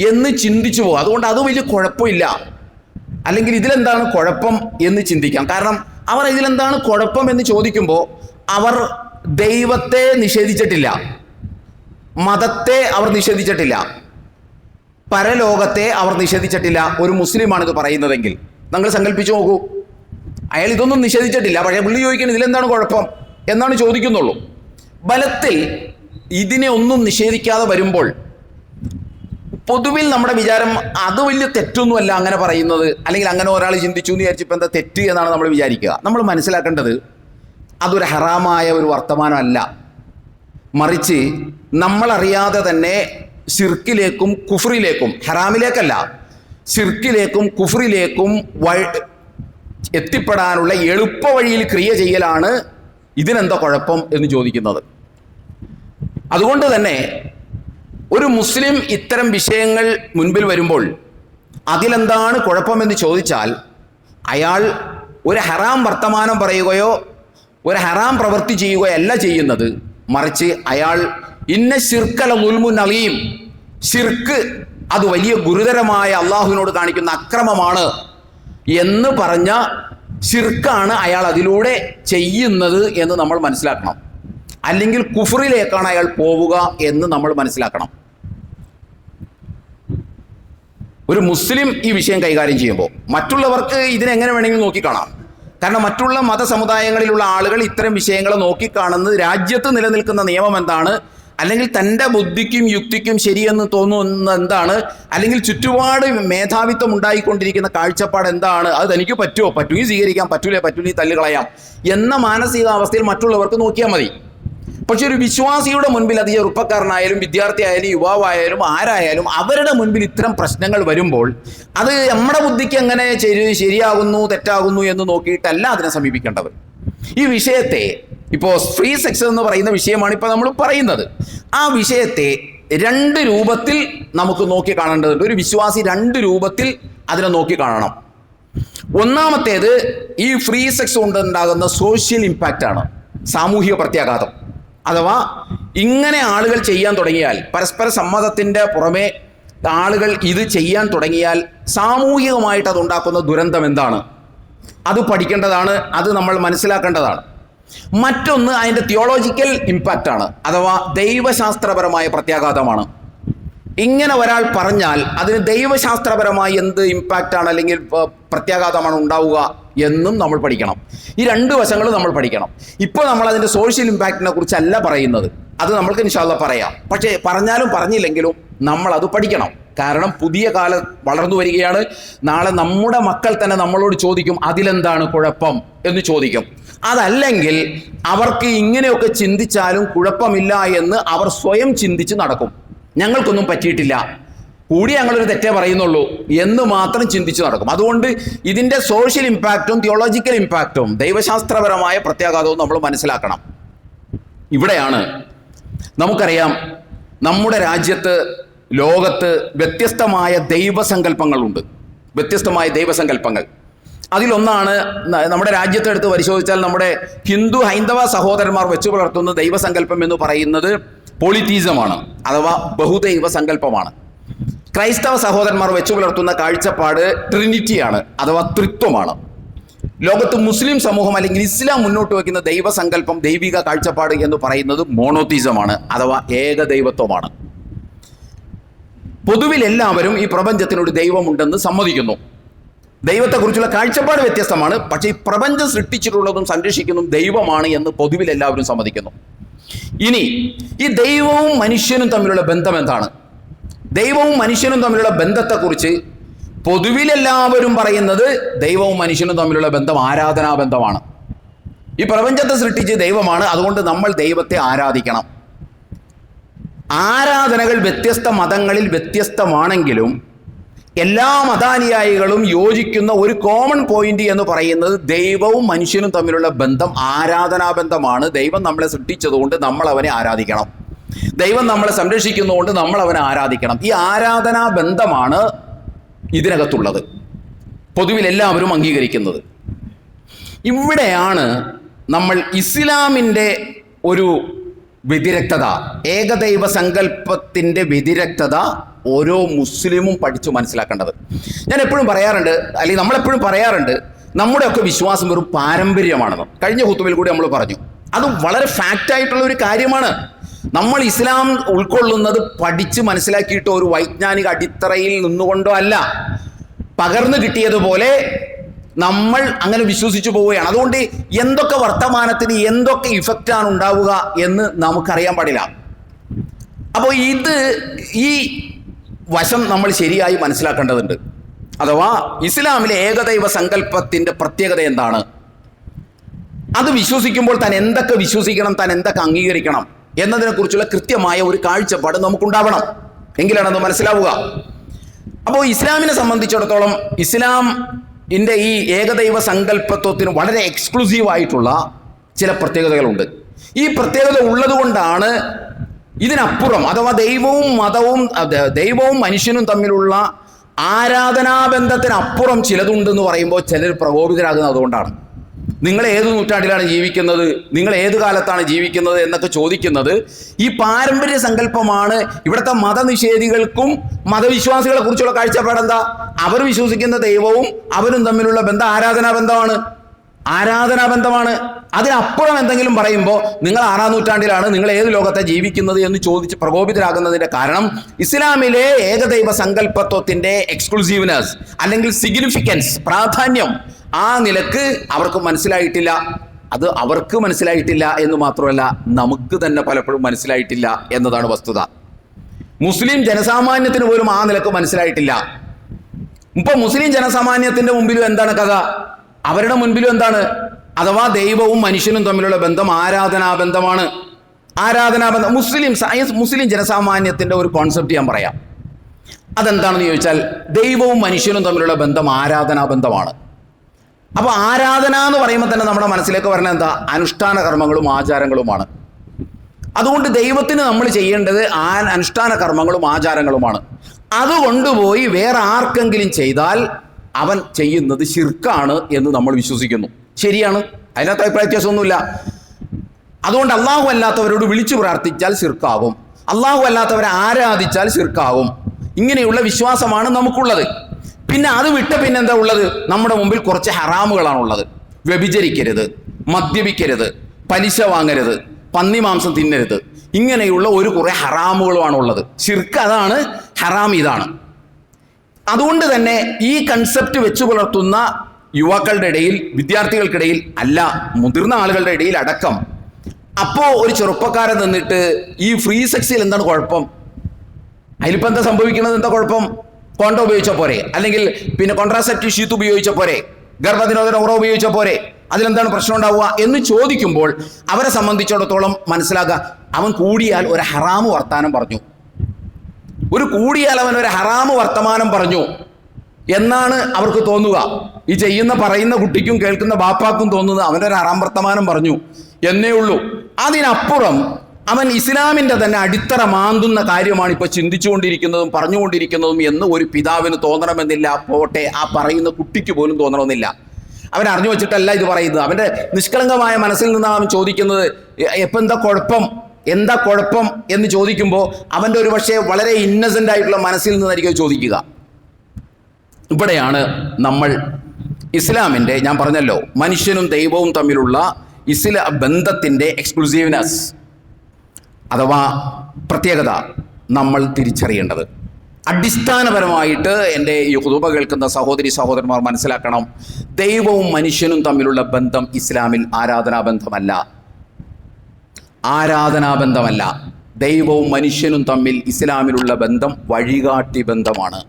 എന്ന് ചിന്തിച്ചു പോകും. അതുകൊണ്ട് അത് വലിയ കുഴപ്പമില്ല, അല്ലെങ്കിൽ ഇതിലെന്താണ് കുഴപ്പം എന്ന് ചിന്തിക്കാം. കാരണം അവർ ഇതിലെന്താണ് കുഴപ്പം എന്ന് ചോദിക്കുമ്പോൾ അവർ ദൈവത്തെ നിഷേധിച്ചിട്ടില്ല, മതത്തെ അവർ നിഷേധിച്ചിട്ടില്ല, പരലോകത്തെ അവർ നിഷേധിച്ചിട്ടില്ല. ഒരു മുസ്ലിമാണിത് പറയുന്നതെങ്കിൽ നിങ്ങൾ സങ്കല്പിച്ചു നോക്കൂ, അയാൾ ഇതൊന്നും നിഷേധിച്ചിട്ടില്ല, പക്ഷേ പുള്ളി ചോദിക്കുന്നത് ഇതിലെന്താണ് കുഴപ്പം എന്നാണ് ചോദിക്കുന്നുള്ളൂ. ബലത്തിൽ ഇതിനെ ഒന്നും നിഷേധിക്കാതെ വരുമ്പോൾ പൊതുവിൽ നമ്മുടെ വിചാരം അത് വലിയ തെറ്റൊന്നുമല്ല അങ്ങനെ പറയുന്നത്, അല്ലെങ്കിൽ അങ്ങനെ ഒരാൾ ചിന്തിച്ചു എന്ന് വിചാരിച്ചപ്പോൾ എന്താ തെറ്റ് എന്നാണ് നമ്മൾ വിചാരിക്കുക. നമ്മൾ മനസ്സിലാക്കേണ്ടത് അതൊരു ഹറാമായ ഒരു വർത്തമാനമല്ല, മറിച്ച് നമ്മളറിയാതെ തന്നെ ശിർക്കിലേക്കും കുഫ്രിലേക്കും, ഹറാമിലേക്കല്ല ശിർക്കിലേക്കും കുഫ്രിലേക്കും എത്തിപ്പെടാനുള്ള എളുപ്പ വഴിയിൽ ക്രിയ ചെയ്യലാണ് ഇതിനെന്താ കുഴപ്പം എന്ന് ചോദിക്കുന്നത്. അതുകൊണ്ട് തന്നെ ഒരു മുസ്ലിം ഇത്തരം വിഷയങ്ങൾ മുൻപിൽ വരുമ്പോൾ അതിലെന്താണ് കുഴപ്പമെന്ന് ചോദിച്ചാൽ അയാൾ ഒരു ഹറാം വർത്തമാനം പറയുകയോ ഒരു ഹറാം പ്രവൃത്തി ചെയ്യുകയോ അല്ല ചെയ്യുന്നത്, മറിച്ച് അയാൾ ഇന്ന ശിർക്കല ദുൽമുൻ അലീം, ശിർക്ക് അത് വലിയ ഗുരുതരമായ അള്ളാഹുവിനോട് കാണിക്കുന്ന അക്രമമാണ് എന്ന് പറഞ്ഞ ശിർക്കാണ് അയാൾ അതിലൂടെ ചെയ്യുന്നത് എന്ന് നമ്മൾ മനസ്സിലാക്കണം. അല്ലെങ്കിൽ കുഫറിലേക്കാണ് അയാൾ പോവുക എന്ന് നമ്മൾ മനസ്സിലാക്കണം. ഒരു മുസ്ലിം ഈ വിഷയം കൈകാര്യം ചെയ്യുമ്പോൾ മറ്റുള്ളവർക്ക് ഇതിനെങ്ങനെ വേണമെങ്കിലും നോക്കിക്കാണാം. കാരണം മറ്റുള്ള മതസമുദായങ്ങളിലുള്ള ആളുകൾ ഇത്തരം വിഷയങ്ങളെ നോക്കിക്കാണുന്നത് രാജ്യത്ത് നിലനിൽക്കുന്ന നിയമം എന്താണ്, അല്ലെങ്കിൽ തൻ്റെ ബുദ്ധിക്കും യുക്തിക്കും ശരിയെന്ന് തോന്നുന്ന എന്താണ്, അല്ലെങ്കിൽ ചുറ്റുപാട് മേധാവിത്വം ഉണ്ടായിക്കൊണ്ടിരിക്കുന്ന കാഴ്ചപ്പാട് എന്താണ്, അത് തനിക്ക് പറ്റുമോ, പറ്റുമെങ്കിൽ സ്വീകരിക്കാം, പറ്റൂലേ തള്ളികളയാം എന്ന മാനസികാവസ്ഥയിൽ മറ്റുള്ളവർക്ക് നോക്കിയാൽ മതി. പക്ഷെ ഒരു വിശ്വാസിയുടെ മുൻപിൽ, അത് ചെറുപ്പക്കാരനായാലും വിദ്യാർത്ഥിയായാലും യുവാവായാലും ആരായാലും അവരുടെ മുൻപിൽ ഇത്തരം പ്രശ്നങ്ങൾ വരുമ്പോൾ അത് നമ്മുടെ ബുദ്ധിക്ക് എങ്ങനെ ശരിയാകുന്നു തെറ്റാകുന്നു എന്ന് നോക്കിയിട്ടല്ല അതിനെ സമീപിക്കേണ്ടത്. ഈ വിഷയത്തെ ഇപ്പോൾ ഫ്രീ സെക്സ് എന്ന് പറയുന്ന വിഷയമാണ് ഇപ്പോൾ നമ്മൾ പറയുന്നത്. ആ വിഷയത്തെ രണ്ട് രൂപത്തിൽ നമുക്ക് നോക്കി കാണേണ്ടതുണ്ട്. ഒരു വിശ്വാസി രണ്ട് രൂപത്തിൽ അതിനെ നോക്കി കാണണം. ഒന്നാമത്തേത് ഈ ഫ്രീ സെക്സ് കൊണ്ടുണ്ടാകുന്ന സോഷ്യൽ ഇമ്പാക്റ്റ് ആണ്, സാമൂഹിക പ്രത്യാഘാതം. അഥവാ ഇങ്ങനെ ആളുകൾ ചെയ്യാൻ തുടങ്ങിയാൽ, പരസ്പര സമ്മതത്തിൻ്റെ പുറമെ ആളുകൾ ഇത് ചെയ്യാൻ തുടങ്ങിയാൽ സാമൂഹികമായിട്ട് അതുണ്ടാക്കുന്ന ദുരന്തം എന്താണ്, അത് പഠിക്കേണ്ടതാണ്, അത് നമ്മൾ മനസ്സിലാക്കേണ്ടതാണ്. മറ്റൊന്ന് അതിൻ്റെ തിയോളജിക്കൽ ഇമ്പാക്റ്റാണ്, അഥവാ ദൈവശാസ്ത്രപരമായ പ്രത്യാഘാതമാണ്. ഇങ്ങനെ ഒരാൾ പറഞ്ഞാൽ അതിന് ദൈവശാസ്ത്രപരമായി എന്ത് ഇമ്പാക്റ്റാണ് അല്ലെങ്കിൽ പ്രത്യാഘാതമാണ് ഉണ്ടാവുക എന്നും നമ്മൾ പഠിക്കണം. ഈ രണ്ട് വശങ്ങളും നമ്മൾ പഠിക്കണം. ഇപ്പോൾ നമ്മൾ അതിൻ്റെ സോഷ്യൽ ഇമ്പാക്റ്റിനെ കുറിച്ചല്ല പറയുന്നത്, അത് നമ്മൾക്ക് ഇൻഷാ അല്ലാഹ് പറയാം. പക്ഷേ പറഞ്ഞാലും പറഞ്ഞില്ലെങ്കിലും നമ്മൾ അത് പഠിക്കണം. കാരണം പുതിയ കാലം വളർന്നു വരികയാണ്. നാളെ നമ്മുടെ മക്കൾ തന്നെ നമ്മളോട് ചോദിക്കും അതിലെന്താണ് കുഴപ്പം എന്ന് ചോദിക്കും. അതല്ലെങ്കിൽ അവർക്ക് ഇങ്ങനെയൊക്കെ ചിന്തിച്ചാലും കുഴപ്പമില്ല എന്ന് അവർ സ്വയം ചിന്തിച്ച് നടക്കും. ഞങ്ങൾക്കൊന്നും പറ്റിയിട്ടില്ല, കൂടി ഞങ്ങളൊരു തെറ്റേ പറയുന്നുള്ളൂ എന്ന് മാത്രം ചിന്തിച്ച് നടക്കും. അതുകൊണ്ട് ഇതിൻ്റെ സോഷ്യൽ ഇമ്പാക്റ്റും തിയോളജിക്കൽ ഇമ്പാക്റ്റും ദൈവശാസ്ത്രപരമായ പ്രത്യാഘാതവും നമ്മൾ മനസ്സിലാക്കണം. ഇവിടെയാണ് നമുക്കറിയാം, നമ്മുടെ രാജ്യത്ത്, ലോകത്ത് വ്യത്യസ്തമായ ദൈവസങ്കല്പങ്ങളുണ്ട്. വ്യത്യസ്തമായ ദൈവസങ്കല്പങ്ങൾ. അതിലൊന്നാണ് നമ്മുടെ രാജ്യത്തെടുത്ത് പരിശോധിച്ചാൽ നമ്മുടെ ഹിന്ദു ഹൈന്ദവ സഹോദരന്മാർ വെച്ചു പുലർത്തുന്ന ദൈവസങ്കല്പം എന്ന് പറയുന്നത് പോളിതീസമാണ്, അഥവാ ബഹുദൈവ സങ്കല്പമാണ്. ക്രൈസ്തവ സഹോദരന്മാർ വെച്ചു പുലർത്തുന്ന കാഴ്ചപ്പാട് ട്രിനിറ്റിയാണ്, അഥവാ ത്രിത്വമാണ്. ലോകത്ത് മുസ്ലിം സമൂഹം അല്ലെങ്കിൽ ഇസ്ലാം മുന്നോട്ട് വയ്ക്കുന്ന ദൈവസങ്കല്പം, ദൈവിക കാഴ്ചപ്പാട് എന്ന് പറയുന്നത് മോണോതീസമാണ്, അഥവാ ഏകദൈവത്വമാണ്. പൊതുവിൽ എല്ലാവരും ഈ പ്രപഞ്ചത്തിനൊരു ദൈവമുണ്ടെന്ന് സമ്മതിക്കുന്നു. ദൈവത്തെക്കുറിച്ചുള്ള കാഴ്ചപ്പാട് വ്യത്യസ്തമാണ്, പക്ഷേ ഈ പ്രപഞ്ചം സൃഷ്ടിച്ചിട്ടുള്ളതും സംരക്ഷിക്കുന്നതും ദൈവമാണ് എന്ന് പൊതുവിൽ എല്ലാവരും സമ്മതിക്കുന്നു. ഇനി ഈ ദൈവവും മനുഷ്യനും തമ്മിലുള്ള ബന്ധം എന്താണ്? ദൈവവും മനുഷ്യനും തമ്മിലുള്ള ബന്ധത്തെക്കുറിച്ച് പൊതുവിലെല്ലാവരും പറയുന്നത് ദൈവവും മനുഷ്യനും തമ്മിലുള്ള ബന്ധം ആരാധനാബന്ധമാണ്. ഈ പ്രപഞ്ചത്തെ സൃഷ്ടിച്ച് ദൈവമാണ്, അതുകൊണ്ട് നമ്മൾ ദൈവത്തെ ആരാധിക്കണം. ആരാധനകൾ വ്യത്യസ്ത മതങ്ങളിൽ വ്യത്യസ്തമാണെങ്കിലും എല്ലാ മതാനുയായികളും യോജിക്കുന്ന ഒരു കോമൺ പോയിന്റ് എന്ന് പറയുന്നത് ദൈവവും മനുഷ്യനും തമ്മിലുള്ള ബന്ധം ആരാധനാബന്ധമാണ്. ദൈവം നമ്മളെ സൃഷ്ടിച്ചതുകൊണ്ട് നമ്മൾ അവനെ ആരാധിക്കണം. ദൈവം നമ്മളെ സംരക്ഷിക്കുന്നതുകൊണ്ട് നമ്മൾ അവനെ ആരാധിക്കണം. ഈ ആരാധനാ ബന്ധമാണ് ഇതിനകത്തുള്ളത്, പൊതുവിൽ എല്ലാവരും അംഗീകരിക്കുന്നത്. ഇവിടെയാണ് നമ്മൾ ഇസ്ലാമിൻ്റെ ഒരു വ്യതിരക്തത, ഏകദൈവ സങ്കല്പത്തിൻ്റെ വ്യതിരക്തത ഓരോ മുസ്ലിമും പഠിച്ചു മനസ്സിലാക്കേണ്ടത്. ഞാൻ എപ്പോഴും പറയാറുണ്ട്, അല്ലെങ്കിൽ നമ്മളെപ്പോഴും പറയാറുണ്ട്, നമ്മുടെയൊക്കെ വിശ്വാസം വെറും പാരമ്പര്യമാണെന്ന്. കഴിഞ്ഞ ഖുതുബയിൽ കൂടി നമ്മൾ പറഞ്ഞു. അത് വളരെ ഫാക്റ്റായിട്ടുള്ള ഒരു കാര്യമാണ്. നമ്മൾ ഇസ്ലാം ഉൾക്കൊള്ളുന്നത് പഠിച്ച് മനസ്സിലാക്കിയിട്ടോ ഒരു വൈജ്ഞാനിക അടിത്തറയിൽ നിന്നുകൊണ്ടോ അല്ല, പകർന്നു കിട്ടിയതുപോലെ നമ്മൾ അങ്ങനെ വിശ്വസിച്ചു പോവുകയാണ്. അതുകൊണ്ട് എന്തൊക്കെ വർത്തമാനത്തിന് എന്തൊക്കെ ഇഫക്റ്റാണ് ഉണ്ടാവുക എന്ന് നമുക്കറിയാൻ പാടില്ല. അപ്പോൾ ഈ വശം നമ്മൾ ശരിയായി മനസ്സിലാക്കേണ്ടതുണ്ട്. അഥവാ ഇസ്ലാമിലെ ഏകദൈവ സങ്കല്പത്തിൻ്റെ പ്രത്യേകത എന്താണ്, അത് വിശ്വസിക്കുമ്പോൾ താൻ എന്തൊക്കെ വിശ്വസിക്കണം, താൻ എന്തൊക്കെ അംഗീകരിക്കണം എന്നതിനെക്കുറിച്ചുള്ള കൃത്യമായ ഒരു കാഴ്ചപ്പാട് നമുക്കുണ്ടാവണം, എങ്കിലാണ് അത് മനസ്സിലാവുക. അപ്പോൾ ഇസ്ലാമിനെ സംബന്ധിച്ചിടത്തോളം ഇസ്ലാമിൻ്റെ ഈ ഏകദൈവ സങ്കല്പത്വത്തിന് വളരെ എക്സ്ക്ലൂസീവായിട്ടുള്ള ചില പ്രത്യേകതകളുണ്ട്. ഈ പ്രത്യേകത ഉള്ളത് കൊണ്ടാണ് ഇതിനപ്പുറം, അഥവാ ദൈവവും മനുഷ്യനും തമ്മിലുള്ള ആരാധനാബന്ധത്തിനപ്പുറം ചിലതുണ്ടെന്ന് പറയുമ്പോൾ ചിലർ പ്രകോപിതരാകുന്നത് അതുകൊണ്ടാണ്. നിങ്ങൾ ഏത് നൂറ്റാണ്ടിലാണ് ജീവിക്കുന്നത്, നിങ്ങൾ ഏത് കാലത്താണ് ജീവിക്കുന്നത് എന്നൊക്കെ ചോദിക്കുന്നത് ഈ പാരമ്പര്യ സങ്കല്പമാണ്. ഇവിടുത്തെ മതനിഷേധികൾക്കും മതവിശ്വാസികളെ കുറിച്ചുള്ള കാഴ്ചപ്പാട് എന്താ? അവർ വിശ്വസിക്കുന്ന ദൈവവും അവരും തമ്മിലുള്ള ബന്ധം ആരാധനാബന്ധമാണ്. അതിനപ്പുറം എന്തെങ്കിലും പറയുമ്പോൾ നിങ്ങൾ 6-ാം നൂറ്റാണ്ടിലാണ്, നിങ്ങൾ ഏത് ലോകത്തെ ജീവിക്കുന്നത് എന്ന് ചോദിച്ച് പ്രകോപിതരാകുന്നതിൻ്റെ കാരണം ഇസ്ലാമിലെ ഏകദൈവ സങ്കല്പത്വത്തിൻ്റെ എക്സ്ക്ലൂസീവ്നെസ് അല്ലെങ്കിൽ സിഗ്നിഫിക്കൻസ്, പ്രാധാന്യം ആ നിലക്ക് അവർക്ക് മനസ്സിലായിട്ടില്ല. അത് അവർക്ക് മനസ്സിലായിട്ടില്ല എന്ന് മാത്രമല്ല, നമുക്ക് തന്നെ പലപ്പോഴും മനസ്സിലായിട്ടില്ല എന്നതാണ് വസ്തുത. മുസ്ലിം ജനസാമാന്യത്തിന് പോലും ആ നിലക്ക് മനസ്സിലായിട്ടില്ല. ഇപ്പൊ മുസ്ലിം ജനസാമാന്യത്തിന്റെ മുമ്പിലും എന്താണ് കഥ? അവരുടെ മുൻപിലും എന്താണ്? അഥവാ ദൈവവും മനുഷ്യനും തമ്മിലുള്ള ബന്ധം ആരാധനാബന്ധമാണ്. മുസ്ലിം ജനസാമാന്യത്തിന്റെ ഒരു കോൺസെപ്റ്റ് ഞാൻ പറയാം. അതെന്താണെന്ന് ചോദിച്ചാൽ, ദൈവവും മനുഷ്യനും തമ്മിലുള്ള ബന്ധം ആരാധനാബന്ധമാണ്. അപ്പോൾ ആരാധന എന്ന് പറയുമ്പോൾ തന്നെ നമ്മുടെ മനസ്സിലേക്ക് വരുന്നത് എന്താ? അനുഷ്ഠാന കർമ്മങ്ങളും ആചാരങ്ങളുമാണ്. അതുകൊണ്ട് ദൈവത്തിന് നമ്മൾ ചെയ്യേണ്ടത് അനുഷ്ഠാന കർമ്മങ്ങളും ആചാരങ്ങളുമാണ്. അതുകൊണ്ടുപോയി വേറെ ആർക്കെങ്കിലും ചെയ്താൽ അവൻ ചെയ്യുന്നത് ശിർക്കാണ് എന്ന് നമ്മൾ വിശ്വസിക്കുന്നു. ശരിയാണ്, അതിനകത്ത് അഭിപ്രായ വ്യത്യാസമൊന്നുമില്ല. അതുകൊണ്ട് അള്ളാഹു അല്ലാത്തവരോട് വിളിച്ചു പ്രാർത്ഥിച്ചാൽ ശിർക്കാകും, അള്ളാഹു അല്ലാത്തവരെ ആരാധിച്ചാൽ ശിർക്കാകും. ഇങ്ങനെയുള്ള വിശ്വാസമാണ് നമുക്കുള്ളത്. പിന്നെ അത് വിട്ട് പിന്നെന്താ ഉള്ളത്? നമ്മുടെ മുമ്പിൽ കുറച്ച് ഹറാമുകളാണുള്ളത്. വ്യഭിചരിക്കരുത്, മദ്യപിക്കരുത്, പലിശ വാങ്ങരുത്, പന്നിമാംസം തിന്നരുത്, ഇങ്ങനെയുള്ള കുറേ ഹറാമുകളുമാണുള്ളത്. ശിർക്ക് അതാണ്, ഹറാം ഇതാണ്. അതുകൊണ്ട് തന്നെ ഈ കൺസെപ്റ്റ് വെച്ചു പുലർത്തുന്ന യുവാക്കളുടെ ഇടയിൽ, വിദ്യാർത്ഥികൾക്കിടയിൽ, അല്ല മുതിർന്ന ആളുകളുടെ ഇടയിൽ അടക്കം, അപ്പോൾ ഒരു ചെറുപ്പക്കാരൻ നിന്നിട്ട് ഈ ഫ്രീ സെക്സിൽ എന്താണ് കുഴപ്പം, അതിലിപ്പോൾ എന്താ സംഭവിക്കുന്നത്, എന്താ കുഴപ്പം, കോണ്ടം ഉപയോഗിച്ച പോരെ, അല്ലെങ്കിൽ പിന്നെ കോൺട്രാസെപ്റ്റീവ് ഷീറ്റ് ഉപയോഗിച്ച പോരെ, ഗർഭനിരോധന ഉറ ഉപയോഗിച്ച പോരെ, അതിലെന്താണ് പ്രശ്നം ഉണ്ടാവുക എന്ന് ചോദിക്കുമ്പോൾ അവരെ സംബന്ധിച്ചിടത്തോളം മനസ്സിലാക്കുക, അവൻ കൂടിയാൽ ഒരു ഹറാമ് വർത്താനം പറഞ്ഞു, അവൻ ഒരു ഹറാമ് വർത്തമാനം പറഞ്ഞു എന്നാണ് അവർക്ക് തോന്നുക. ഈ പറയുന്ന കുട്ടിക്കും കേൾക്കുന്ന ബാപ്പാക്കും തോന്നുന്നത് അവനൊരു ഹറാം വർത്തമാനം പറഞ്ഞു എന്നേ ഉള്ളൂ. അതിനപ്പുറം അവൻ ഇസ്ലാമിൻ്റെ തന്നെ അടിത്തറ മാന്തുന്ന കാര്യമാണ് ഇപ്പോൾ ചിന്തിച്ചുകൊണ്ടിരിക്കുന്നതും പറഞ്ഞുകൊണ്ടിരിക്കുന്നതും എന്ന് ഒരു പിതാവിന് തോന്നണമെന്നില്ല. പോട്ടെ, ആ പറയുന്ന കുട്ടിക്ക് പോലും തോന്നണമെന്നില്ല. അവൻ അറിഞ്ഞു വെച്ചിട്ടല്ല ഇത് പറയുന്നത്. അവൻ്റെ നിഷ്കളങ്കമായ മനസ്സിൽ നിന്നാണ് അവൻ ചോദിക്കുന്നത്, എപ്പം എന്താ കുഴപ്പം എന്ന് ചോദിക്കുമ്പോൾ അവൻ്റെ ഒരു പക്ഷേ വളരെ ഇന്നസെൻ്റ് ആയിട്ടുള്ള മനസ്സിൽ നിന്നായിരിക്കും ചോദിക്കുക. ഇവിടെയാണ് നമ്മൾ ഇസ്ലാമിൻ്റെ, ഞാൻ പറഞ്ഞല്ലോ, മനുഷ്യനും ദൈവവും തമ്മിലുള്ള ബന്ധത്തിൻ്റെ എക്സ്ക്ലൂസീവ്നെസ് അഥവാ പ്രത്യേകത നമ്മൾ തിരിച്ചറിയേണ്ടത്. അടിസ്ഥാനപരമായിട്ട് എൻ്റെ ഈ ഖുതുബ കേൾക്കുന്ന സഹോദരന്മാർ മനസ്സിലാക്കണം, ദൈവവും മനുഷ്യനും തമ്മിലുള്ള ബന്ധം ഇസ്ലാമിൽ ആരാധനാബന്ധമല്ല. ദൈവവും മനുഷ്യനും തമ്മിൽ ഇസ്ലാമിലുള്ള ബന്ധം വഴികാട്ടി ബന്ധമാണ്.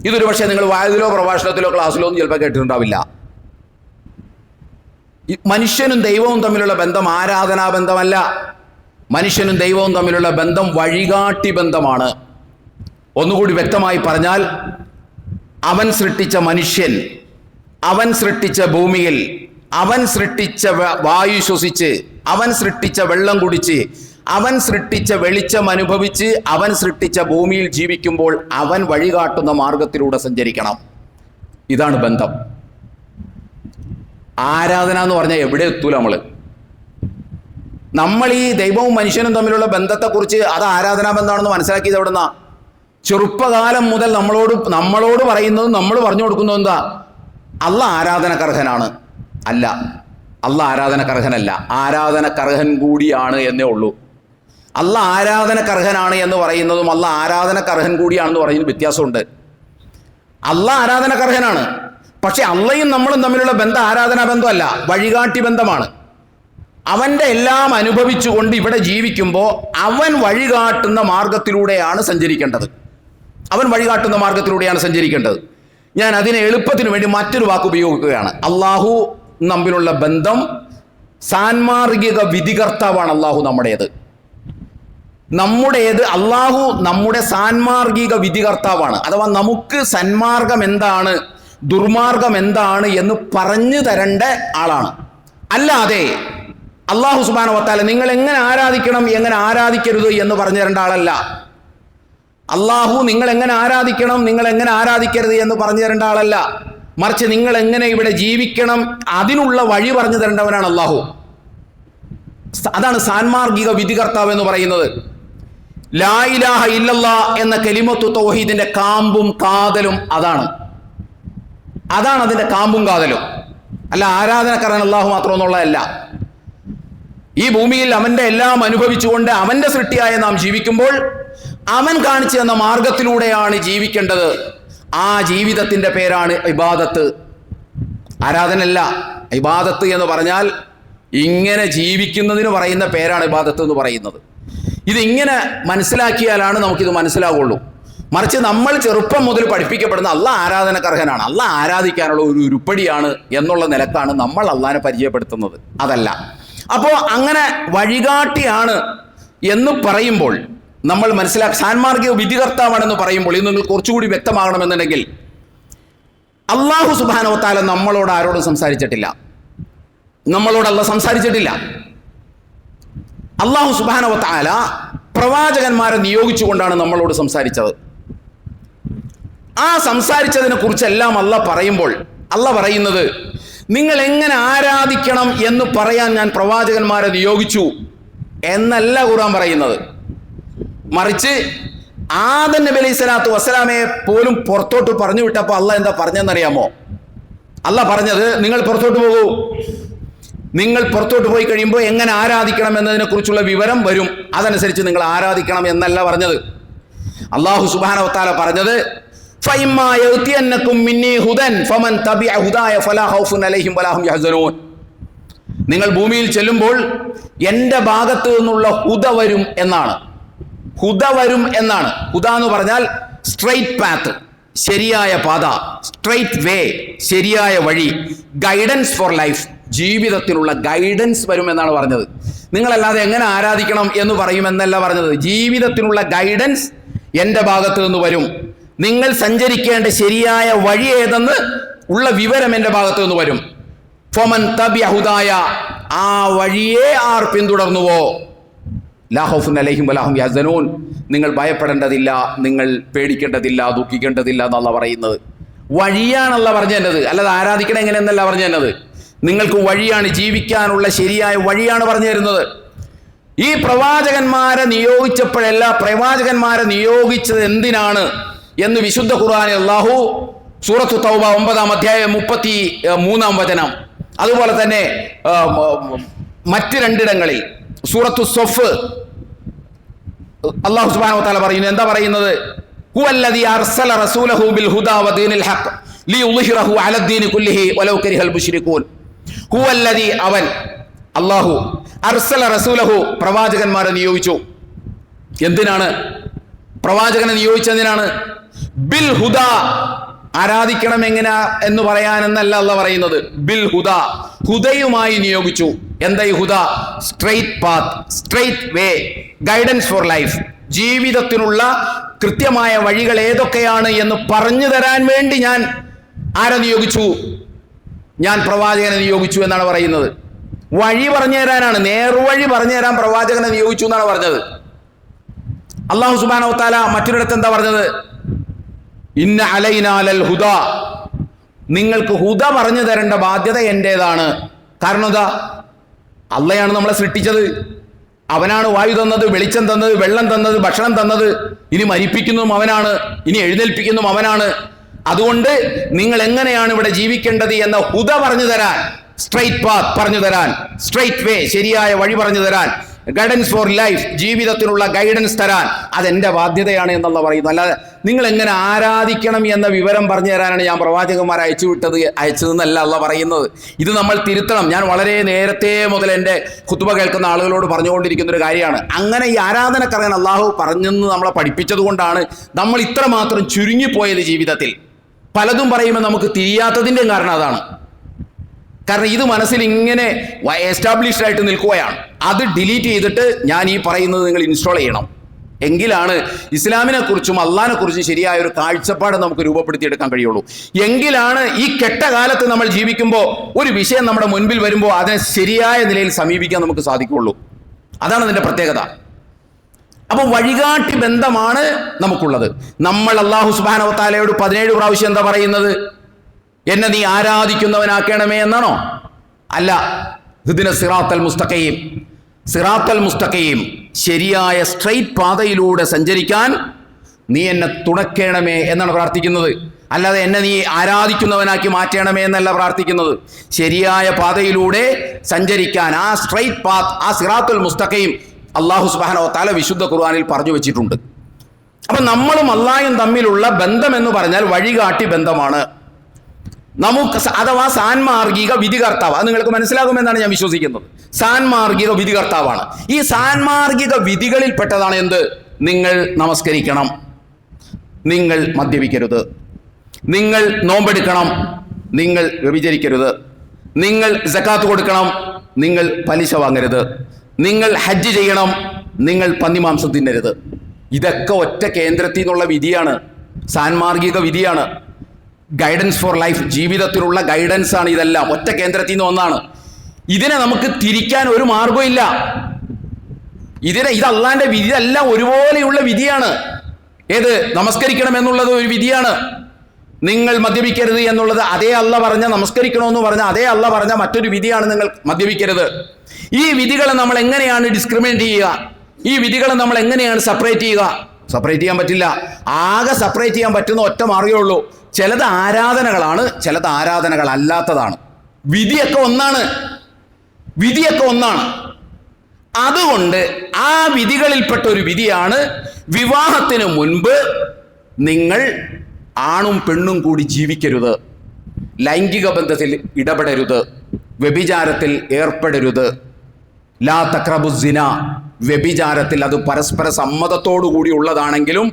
ഇതൊരു പക്ഷേ നിങ്ങൾ വായതിലോ പ്രഭാഷണത്തിലോ ക്ലാസ്സിലോ ഒന്നും ചിലപ്പോൾ കേട്ടിട്ടുണ്ടാവില്ല. മനുഷ്യനും ദൈവവും തമ്മിലുള്ള ബന്ധം ആരാധനാബന്ധമല്ല. മനുഷ്യനും ദൈവവും തമ്മിലുള്ള ബന്ധം വഴികാട്ടി ബന്ധമാണ്. ഒന്നുകൂടി വ്യക്തമായി പറഞ്ഞാൽ, അവൻ സൃഷ്ടിച്ച മനുഷ്യൻ, അവൻ സൃഷ്ടിച്ച ഭൂമിയിൽ, അവൻ സൃഷ്ടിച്ച വായു ശ്വസിച്ച്, അവൻ സൃഷ്ടിച്ച വെള്ളം കുടിച്ച്, അവൻ സൃഷ്ടിച്ച വെളിച്ചം അനുഭവിച്ച്, അവൻ സൃഷ്ടിച്ച ഭൂമിയിൽ ജീവിക്കുമ്പോൾ അവൻ വഴികാട്ടുന്ന മാർഗത്തിലൂടെ സഞ്ചരിക്കണം. ഇതാണ് ബന്ധം. ആരാധന എന്ന് പറഞ്ഞാൽ എവിടെ എത്തൂല നമ്മൾ ഈ ദൈവവും മനുഷ്യനും തമ്മിലുള്ള ബന്ധത്തെക്കുറിച്ച് അത് ആരാധനാ ബന്ധമാണെന്ന് മനസ്സിലാക്കിയത് എവിടുന്നാ? ചെറുപ്പകാലം മുതൽ നമ്മളോട് പറയുന്നതും നമ്മൾ പറഞ്ഞു കൊടുക്കുന്നതും എന്താ? അല്ലാഹ് ആരാധനക്കർഹനാണ്. അല്ല, അല്ലാഹ് ആരാധനക്കർഹനല്ല, ആരാധനക്കർഹൻ കൂടിയാണ് എന്നേ ഉള്ളൂ. അല്ലാഹ് ആരാധനക്കർഹനാണ് എന്ന് പറയുന്നതും അല്ലാഹ് ആരാധനക്കർഹൻ കൂടിയാണെന്ന് പറയുന്നതും വ്യത്യാസമുണ്ട്. അല്ലാഹ് ആരാധനക്കർഹനാണ്, പക്ഷെ അള്ളയും നമ്മളും തമ്മിലുള്ള ബന്ധം ആരാധനാ ബന്ധമല്ല, വഴികാട്ടി ബന്ധമാണ്. അവൻ്റെ എല്ലാം അനുഭവിച്ചുകൊണ്ട് ഇവിടെ ജീവിക്കുമ്പോൾ അവൻ വഴികാട്ടുന്ന മാർഗത്തിലൂടെയാണ് സഞ്ചരിക്കേണ്ടത്. ഞാൻ അതിനെ എളുപ്പത്തിന് വേണ്ടി മറ്റൊരു വാക്ക് ഉപയോഗിക്കുകയാണ്. അള്ളാഹു തമ്മിലുള്ള ബന്ധം സാൻമാർഗിക വിധികർത്താവാണ്. അള്ളാഹു നമ്മുടെ സാൻമാർഗിക വിധികർത്താവാണ്. അഥവാ നമുക്ക് സന്മാർഗം എന്താണ്, ദുർമാർഗം എന്താണ് എന്ന് പറഞ്ഞു തരേണ്ട ആളാണ്. അല്ലാതെ അള്ളാഹു സുബ്ഹാനഹു വ തആല നിങ്ങൾ എങ്ങനെ ആരാധിക്കണം, എങ്ങനെ ആരാധിക്കരുത് എന്ന് പറഞ്ഞു തരേണ്ട ആളല്ല. അള്ളാഹു നിങ്ങൾ എങ്ങനെ ആരാധിക്കണം, നിങ്ങൾ എങ്ങനെ ആരാധിക്കരുത് എന്ന് പറഞ്ഞു തരേണ്ട ആളല്ല. മറിച്ച് നിങ്ങൾ എങ്ങനെ ഇവിടെ ജീവിക്കണം അതിനുള്ള വഴി പറഞ്ഞു തരേണ്ടവനാണ് അള്ളാഹു. അതാണ് സാൻമാർഗിക വിധികർത്താവ് എന്ന് പറയുന്നത്. ലാ ഇലാഹ ഇല്ലല്ലാഹ് എന്ന കലിമത്തു തൗഹീദിന്റെ കാമ്പും കാതലും അതാണ് അതിന്റെ കാമ്പും കാതലും. അല്ല ആരാധനക്കാരൻ അള്ളാഹു മാത്രമെന്നുള്ളതല്ല. ഈ ഭൂമിയിൽ അവന്റെ എല്ലാം അനുഭവിച്ചുകൊണ്ട് അവന്റെ സൃഷ്ടിയായ നാം ജീവിക്കുമ്പോൾ അവൻ കാണിച്ചു തന്ന മാർഗത്തിലൂടെയാണ് ജീവിക്കേണ്ടത്. ആ ജീവിതത്തിന്റെ പേരാണ് ഇബാദത്ത്, ആരാധനയല്ല. ഇബാദത്ത് എന്ന് പറഞ്ഞാൽ ഇങ്ങനെ ജീവിക്കുന്നതിന് പറയുന്ന പേരാണ് ഇബാദത്ത് എന്ന് പറയുന്നത്. ഇതിങ്ങനെ മനസ്സിലാക്കിയാലാണ് നമുക്കിത് മനസ്സിലാവുള്ളൂ. മറിച്ച് നമ്മൾ ചെറുപ്പം മുതൽ പഠിപ്പിക്കപ്പെടുന്ന അള്ളാഹ് ആരാധനക്കർഹനാണ്, അള്ളാഹ് ആരാധിക്കാനുള്ള ഒരു ഉരുപ്പടിയാണ് എന്നുള്ള നിലക്കാണ് നമ്മൾ അള്ളാഹിനെ പരിചയപ്പെടുത്തുന്നത്. അതല്ല. അപ്പോൾ അങ്ങനെ വഴികാട്ടിയാണ് എന്ന് പറയുമ്പോൾ നമ്മൾ സാൻമാർഗിക വിധികർത്താവാണെന്ന് പറയുമ്പോൾ ഇത് നിങ്ങൾ കുറച്ചുകൂടി വ്യക്തമാകണമെന്നുണ്ടെങ്കിൽ, അള്ളാഹു സുബ്ഹാനഹു വ തആല നമ്മളോട് ആരോടും സംസാരിച്ചിട്ടില്ല. നമ്മളോടല്ല സംസാരിച്ചിട്ടില്ല. അള്ളാഹു സുബ്ഹാനഹു വ തആല പ്രവാചകന്മാരെ നിയോഗിച്ചുകൊണ്ടാണ് നമ്മളോട് സംസാരിച്ചത്. ആ സംസാരിച്ചതിനെ കുറിച്ചെല്ലാം അള്ളാഹ് പറയുമ്പോൾ അള്ളാഹ് പറയുന്നത്, നിങ്ങൾ എങ്ങനെ ആരാധിക്കണം എന്ന് പറയാൻ ഞാൻ പ്രവാചകന്മാരെ നിയോഗിച്ചു എന്നല്ല ഖുർആൻ പറയുന്നത്. മറിച്ച് ആദം നബി അലൈഹി സ്വലാത്തു വസ്സലാമയെ പോലും പുറത്തോട്ട് പറഞ്ഞു വിട്ടപ്പോൾ അള്ളാഹ് എന്താ പറഞ്ഞതെന്നറിയാമോ? അള്ളാഹ് പറഞ്ഞത്, നിങ്ങൾ പുറത്തോട്ട് പോകൂ, നിങ്ങൾ പുറത്തോട്ട് പോയി കഴിയുമ്പോൾ എങ്ങനെ ആരാധിക്കണം എന്നതിനെ കുറിച്ചുള്ള വിവരം വരും, അതനുസരിച്ച് നിങ്ങൾ ആരാധിക്കണം എന്നല്ല പറഞ്ഞത്. അള്ളാഹു സുബ്ഹാനഹു വ തആല പറഞ്ഞത്, ഫഇമ്മാ യഅതിയന്നകും മിന്നീ ഹുദൻ ഫമൻ തബിഅ ഹുദായ ഫലാ ഖൗഫുൻ അലൈഹിം വലാ ഹും യഹ്സനൂൻ. നിങ്ങൾ ഭൂമിയിൽ ചെല്ലുമ്പോൾ എൻ്റെ ഭാഗത്തു നിന്നുള്ള ഹുദ വരും എന്നാണ്. ഹുദ വരും എന്നാണ്. ഹുദ എന്ന് പറഞ്ഞാൽ സ്ട്രെയിറ്റ് പാത്ത്, ശരിയായ പാത, സ്ട്രെയിറ്റ് വേ, ശരിയായ വഴി, ഗൈഡൻസ് ഫോർ ലൈഫ്, ജീവിതത്തിനുള്ള ഗൈഡൻസ് വരും എന്നാണ് പറഞ്ഞത്. നിങ്ങളല്ലാതെ എങ്ങനെ ആരാധിക്കണം എന്ന് പറയുമെന്നല്ല പറഞ്ഞത്. ജീവിതത്തിനുള്ള ഗൈഡൻസ് എൻ്റെ ഭാഗത്ത് നിന്ന് വരും. നിങ്ങൾ സഞ്ചരിക്കേണ്ട ശരിയായ വഴി ഏതെന്ന് ഉള്ള വിവരം എൻ്റെ ഭാഗത്ത് നിന്ന് വരും. ഫമൻ തബിഅ ഹുദായ, ആ വഴിയെ ആർ പിന്തുടർന്നുവോ, ലാ ഖൗഫുൻ അലൈഹിം വലാ ഹും യഹ്സനൂൻ, നിങ്ങൾ ഭയപ്പെടേണ്ടതില്ല, നിങ്ങൾ പേടിക്കേണ്ടതില്ല, ദുഃഖിക്കേണ്ടതില്ല എന്നല്ല പറയുന്നത്. വഴിയാണല്ല പറഞ്ഞു തന്നത്, അല്ലാതെ ആരാധിക്കണം എങ്ങനെയെന്നല്ല പറഞ്ഞു തന്നത്. നിങ്ങൾക്ക് വഴിയാണ്, ജീവിക്കാനുള്ള ശരിയായ വഴിയാണ് പറഞ്ഞു തരുന്നത്. ഈ പ്രവാചകന്മാരെ നിയോഗിച്ചപ്പോഴല്ല, പ്രവാചകന്മാരെ നിയോഗിച്ചത് എന്തിനാണ് എന്ന് വിശുദ്ധ ഖുർആനിൽ അല്ലാഹു സൂറത്തു തൗബ 9-ാം അധ്യായം 33-ാം വചനം, അതുപോലെ തന്നെ മറ്റ് രണ്ടിടങ്ങളിൽ സൂറത്തു സൊഫ് അല്ലാഹു സുബ്ഹാനഹു വ തആല പറയുന്നു. എന്താ പറയുന്നത്? ഹുവല്ലദീ അർസല റസൂലഹു ബിൽ ഹുദാ വദീനിൽ ഹഖ് ലിയുദ്ഹിറഹു അലദ്ദീനി കുല്ലിഹി വലൗ കരിഹൽ മുശ്രികൂൻ. ഹുവല്ലദീ, അവൻ അല്ലാഹു, അർസല റസൂലഹു, പ്രവാചകന്മാരെ നിയോഗിച്ചു. എന്തിനാണ് പ്രവാചകനെ നിയോഗിച്ചതിനാണ്? ബിൽ ഹുദാ, ആരാധിക്കണം എങ്ങനെ എന്ന് പറയാനെന്നല്ല അല്ലാഹു പറയുന്നത്. ബിൽ ഹുദാ, ഹുദയുമായി നിയോഗിച്ചു. എന്താ ഈ ഹുദ? Straight path, straight way, guidance for life, ജീവിതത്തിനുള്ള കൃത്യമായ വഴികൾ ഏതൊക്കെയാണ് എന്ന് പറഞ്ഞു തരാൻ വേണ്ടി ഞാൻ ആരെ നിയോഗിച്ചു? ഞാൻ പ്രവാചകനെ നിയോഗിച്ചു എന്നാണ് പറയുന്നത്. വഴി പറഞ്ഞു തരാനാണ്, നേർവഴി പറഞ്ഞു തരാൻ പ്രവാചകനെ നിയോഗിച്ചു എന്നാണ് പറഞ്ഞത്. അല്ലാഹു സുബ്ഹാനഹു വ തആല മറ്റൊരിടത്ത് എന്താ പറഞ്ഞത്? ഇന്ന അലൈനാ ലൽ ഹുദ, നിങ്ങൾക്ക് ഹുദ പറഞ്ഞു തരേണ്ട ബാധ്യത എന്റേതാണ്. കാരണം എന്താ? അള്ളയാണ് നമ്മളെ സൃഷ്ടിച്ചത്, അവനാണ് വായു തന്നത്, വെളിച്ചം തന്നത്, വെള്ളം തന്നത്, ഭക്ഷണം തന്നത്, ഇനി മരിപ്പിക്കുന്നതും അവനാണ്, ഇനി എഴുന്നേൽപ്പിക്കുന്നതും അവനാണ്. അതുകൊണ്ട് നിങ്ങൾ എങ്ങനെയാണ് ഇവിടെ ജീവിക്കേണ്ടത് എന്ന ഹുദ പറഞ്ഞു തരാൻ, സ്ട്രെയിറ്റ് പാത്ത് പറഞ്ഞു തരാൻ, സ്ട്രെയിറ്റ് വേ, ശരിയായ വഴി പറഞ്ഞു തരാൻ, ഗൈഡൻസ് ഫോർ ലൈഫ്, ജീവിതത്തിനുള്ള ഗൈഡൻസ് തരാൻ, അതെന്റെ ബാധ്യതയാണ് എന്നുള്ള പറയുന്നു. അല്ലാതെ നിങ്ങൾ എങ്ങനെ ആരാധിക്കണം എന്ന വിവരം പറഞ്ഞു തരാനാണ് ഞാൻ പ്രവാചകന്മാരെ അയച്ചതെന്നല്ല അല്ല പറയുന്നത്. ഇത് നമ്മൾ തിരുത്തണം. ഞാൻ വളരെ നേരത്തെ മുതൽ എൻ്റെ ഖുത്ബ കേൾക്കുന്ന ആളുകളോട് പറഞ്ഞുകൊണ്ടിരിക്കുന്ന ഒരു കാര്യമാണ്. അങ്ങനെ ഈ ആരാധനക്കറിയാൻ അള്ളാഹു പറഞ്ഞെന്ന് നമ്മളെ പഠിപ്പിച്ചത് കൊണ്ടാണ് നമ്മൾ ഇത്രമാത്രം ചുരുങ്ങിപ്പോയത് ജീവിതത്തിൽ. പലതും പറയുമ്പോൾ നമുക്ക് തിരിയാത്തതിൻ്റെയും കാരണം അതാണ്. കാരണം ഇത് മനസ്സിൽ ഇങ്ങനെ എസ്റ്റാബ്ലിഷ്ഡ് ആയിട്ട് നിൽക്കുകയാണ്. അത് ഡിലീറ്റ് ചെയ്തിട്ട് ഞാൻ ഈ പറയുന്നത് നിങ്ങൾ ഇൻസ്റ്റാൾ ചെയ്യണം. എങ്കിലാണ് ഇസ്ലാമിനെ കുറിച്ചും അള്ളാഹിനെ കുറിച്ചും ശരിയായ ഒരു കാഴ്ചപ്പാട് നമുക്ക് രൂപപ്പെടുത്തിയെടുക്കാൻ കഴിയുള്ളൂ. എങ്കിലാണ് ഈ കെട്ട കാലത്ത് നമ്മൾ ജീവിക്കുമ്പോൾ ഒരു വിഷയം നമ്മുടെ മുൻപിൽ വരുമ്പോൾ അതിനെ ശരിയായ നിലയിൽ സമീപിക്കാൻ നമുക്ക് സാധിക്കുള്ളൂ. അതാണ് അതിൻ്റെ പ്രത്യേകത. അപ്പോൾ വഴികാട്ടി ബന്ധമാണ് നമുക്കുള്ളത്. നമ്മൾ അല്ലാഹു സുബ്ഹാനഹു വ തആലയോട് 17 പ്രാവശ്യം എന്താ പറയുന്നത്? എന്നെ നീ ആരാധിക്കുന്നവനാക്കണമേ എന്നാണോ? അല്ല, ഇഹ്ദിന സിറാത്തൽ മുസ്തഖീം, സിറാത്തൽ മുസ്തഖീം, ശരിയായ സ്ട്രെയിറ്റ് പാതയിലൂടെ സഞ്ചരിക്കാൻ നീ എന്നെ തുണയ്ക്കണമേ എന്നാണ് പ്രാർത്ഥിക്കുന്നത്. അല്ലാതെ എന്നെ നീ ആരാധിക്കുന്നവനാക്കി മാറ്റണമേ എന്നല്ല പ്രാർത്ഥിക്കുന്നത്. ശരിയായ പാതയിലൂടെ സഞ്ചരിക്കാൻ, ആ സ്ട്രെയിറ്റ് പാത്ത്, ആ സിറാത്തുൽ മുസ്തഖീം അല്ലാഹു സുബ്ഹാനഹു വ തആല വിശുദ്ധ ഖുർആനിൽ പറഞ്ഞു വെച്ചിട്ടുണ്ട്. അപ്പം നമ്മളും അല്ലാഹും തമ്മിലുള്ള ബന്ധം എന്ന് പറഞ്ഞാൽ വഴികാട്ടി ബന്ധമാണ്. നമുക്ക് അഥവാ സാൻമാർഗിക വിധികർത്താവ്, അത് നിങ്ങൾക്ക് മനസ്സിലാകുമെന്നാണ് ഞാൻ വിശ്വസിക്കുന്നത്. സാൻമാർഗിക വിധികർത്താവാണ്. ഈ സാൻമാർഗിക വിധികളിൽ പെട്ടതാണ് എന്ത്? നിങ്ങൾ നമസ്കരിക്കണം, നിങ്ങൾ മദ്യപിക്കരുത്, നിങ്ങൾ നോമ്പെടുക്കണം, നിങ്ങൾ വ്യഭിചരിക്കരുത്, നിങ്ങൾ സക്കാത്ത് കൊടുക്കണം, നിങ്ങൾ പലിശ വാങ്ങരുത്, നിങ്ങൾ ഹജ്ജ് ചെയ്യണം, നിങ്ങൾ പന്നിമാംസം തിന്നരുത്. ഇതൊക്കെ ഒറ്റ കേന്ദ്രത്തിൽ നിന്നുള്ള വിധിയാണ്, സാൻമാർഗിക വിധിയാണ്. ഗൈഡൻസ് ഫോർ ലൈഫ്, ജീവിതത്തിലുള്ള ഗൈഡൻസ് ആണ് ഇതെല്ലാം. ഒറ്റ കേന്ദ്രത്തിൽ നിന്ന് ഒന്നാണ്. ഇതിനെ നമുക്ക് തിരിക്കാൻ ഒരു മാർഗവും ഇല്ല. ഇത് അള്ളാന്റെ വിധി, എല്ലാം ഒരുപോലെയുള്ള വിധിയാണ്. ഏത്? നമസ്കരിക്കണം എന്നുള്ളത് ഒരു വിധിയാണ്. നിങ്ങൾ മദ്യപിക്കരുത് എന്നുള്ളത് അതേ അല്ല പറഞ്ഞ, നമസ്കരിക്കണമെന്ന് പറഞ്ഞ അതേ അല്ല പറഞ്ഞ മറ്റൊരു വിധിയാണ് നിങ്ങൾ മദ്യപിക്കരുത്. ഈ വിധികളെ നമ്മൾ എങ്ങനെയാണ് ഡിസ്ക്രിമിനേറ്റ് ചെയ്യുക? ഈ വിധികളെ നമ്മൾ എങ്ങനെയാണ് സെപ്പറേറ്റ് ചെയ്യുക? സെപ്പറേറ്റ് ചെയ്യാൻ പറ്റില്ല. ആകെ സെപ്പറേറ്റ് ചെയ്യാൻ പറ്റുന്ന ഒറ്റ മാർഗ്ഗമേ ഉള്ളൂ. ചിലത് ആരാധനകളാണ്, ചിലത് ആരാധനകൾ അല്ലാത്തതാണ്. വിധിയൊക്കെ ഒന്നാണ്. അതുകൊണ്ട് ആ വിധികളിൽപ്പെട്ട ഒരു വിധിയാണ് വിവാഹത്തിന് മുൻപ് നിങ്ങൾ ആണും പെണ്ണും കൂടി ജീവിക്കരുത്, ലൈംഗിക ബന്ധത്തിൽ ഇടപെടരുത്, വ്യഭിചാരത്തിൽ ഏർപ്പെടരുത്. ലാ തഖ്റബു സിന, വ്യഭിചാരത്തിൽ അത് പരസ്പര സമ്മതത്തോടു കൂടി ഉള്ളതാണെങ്കിലും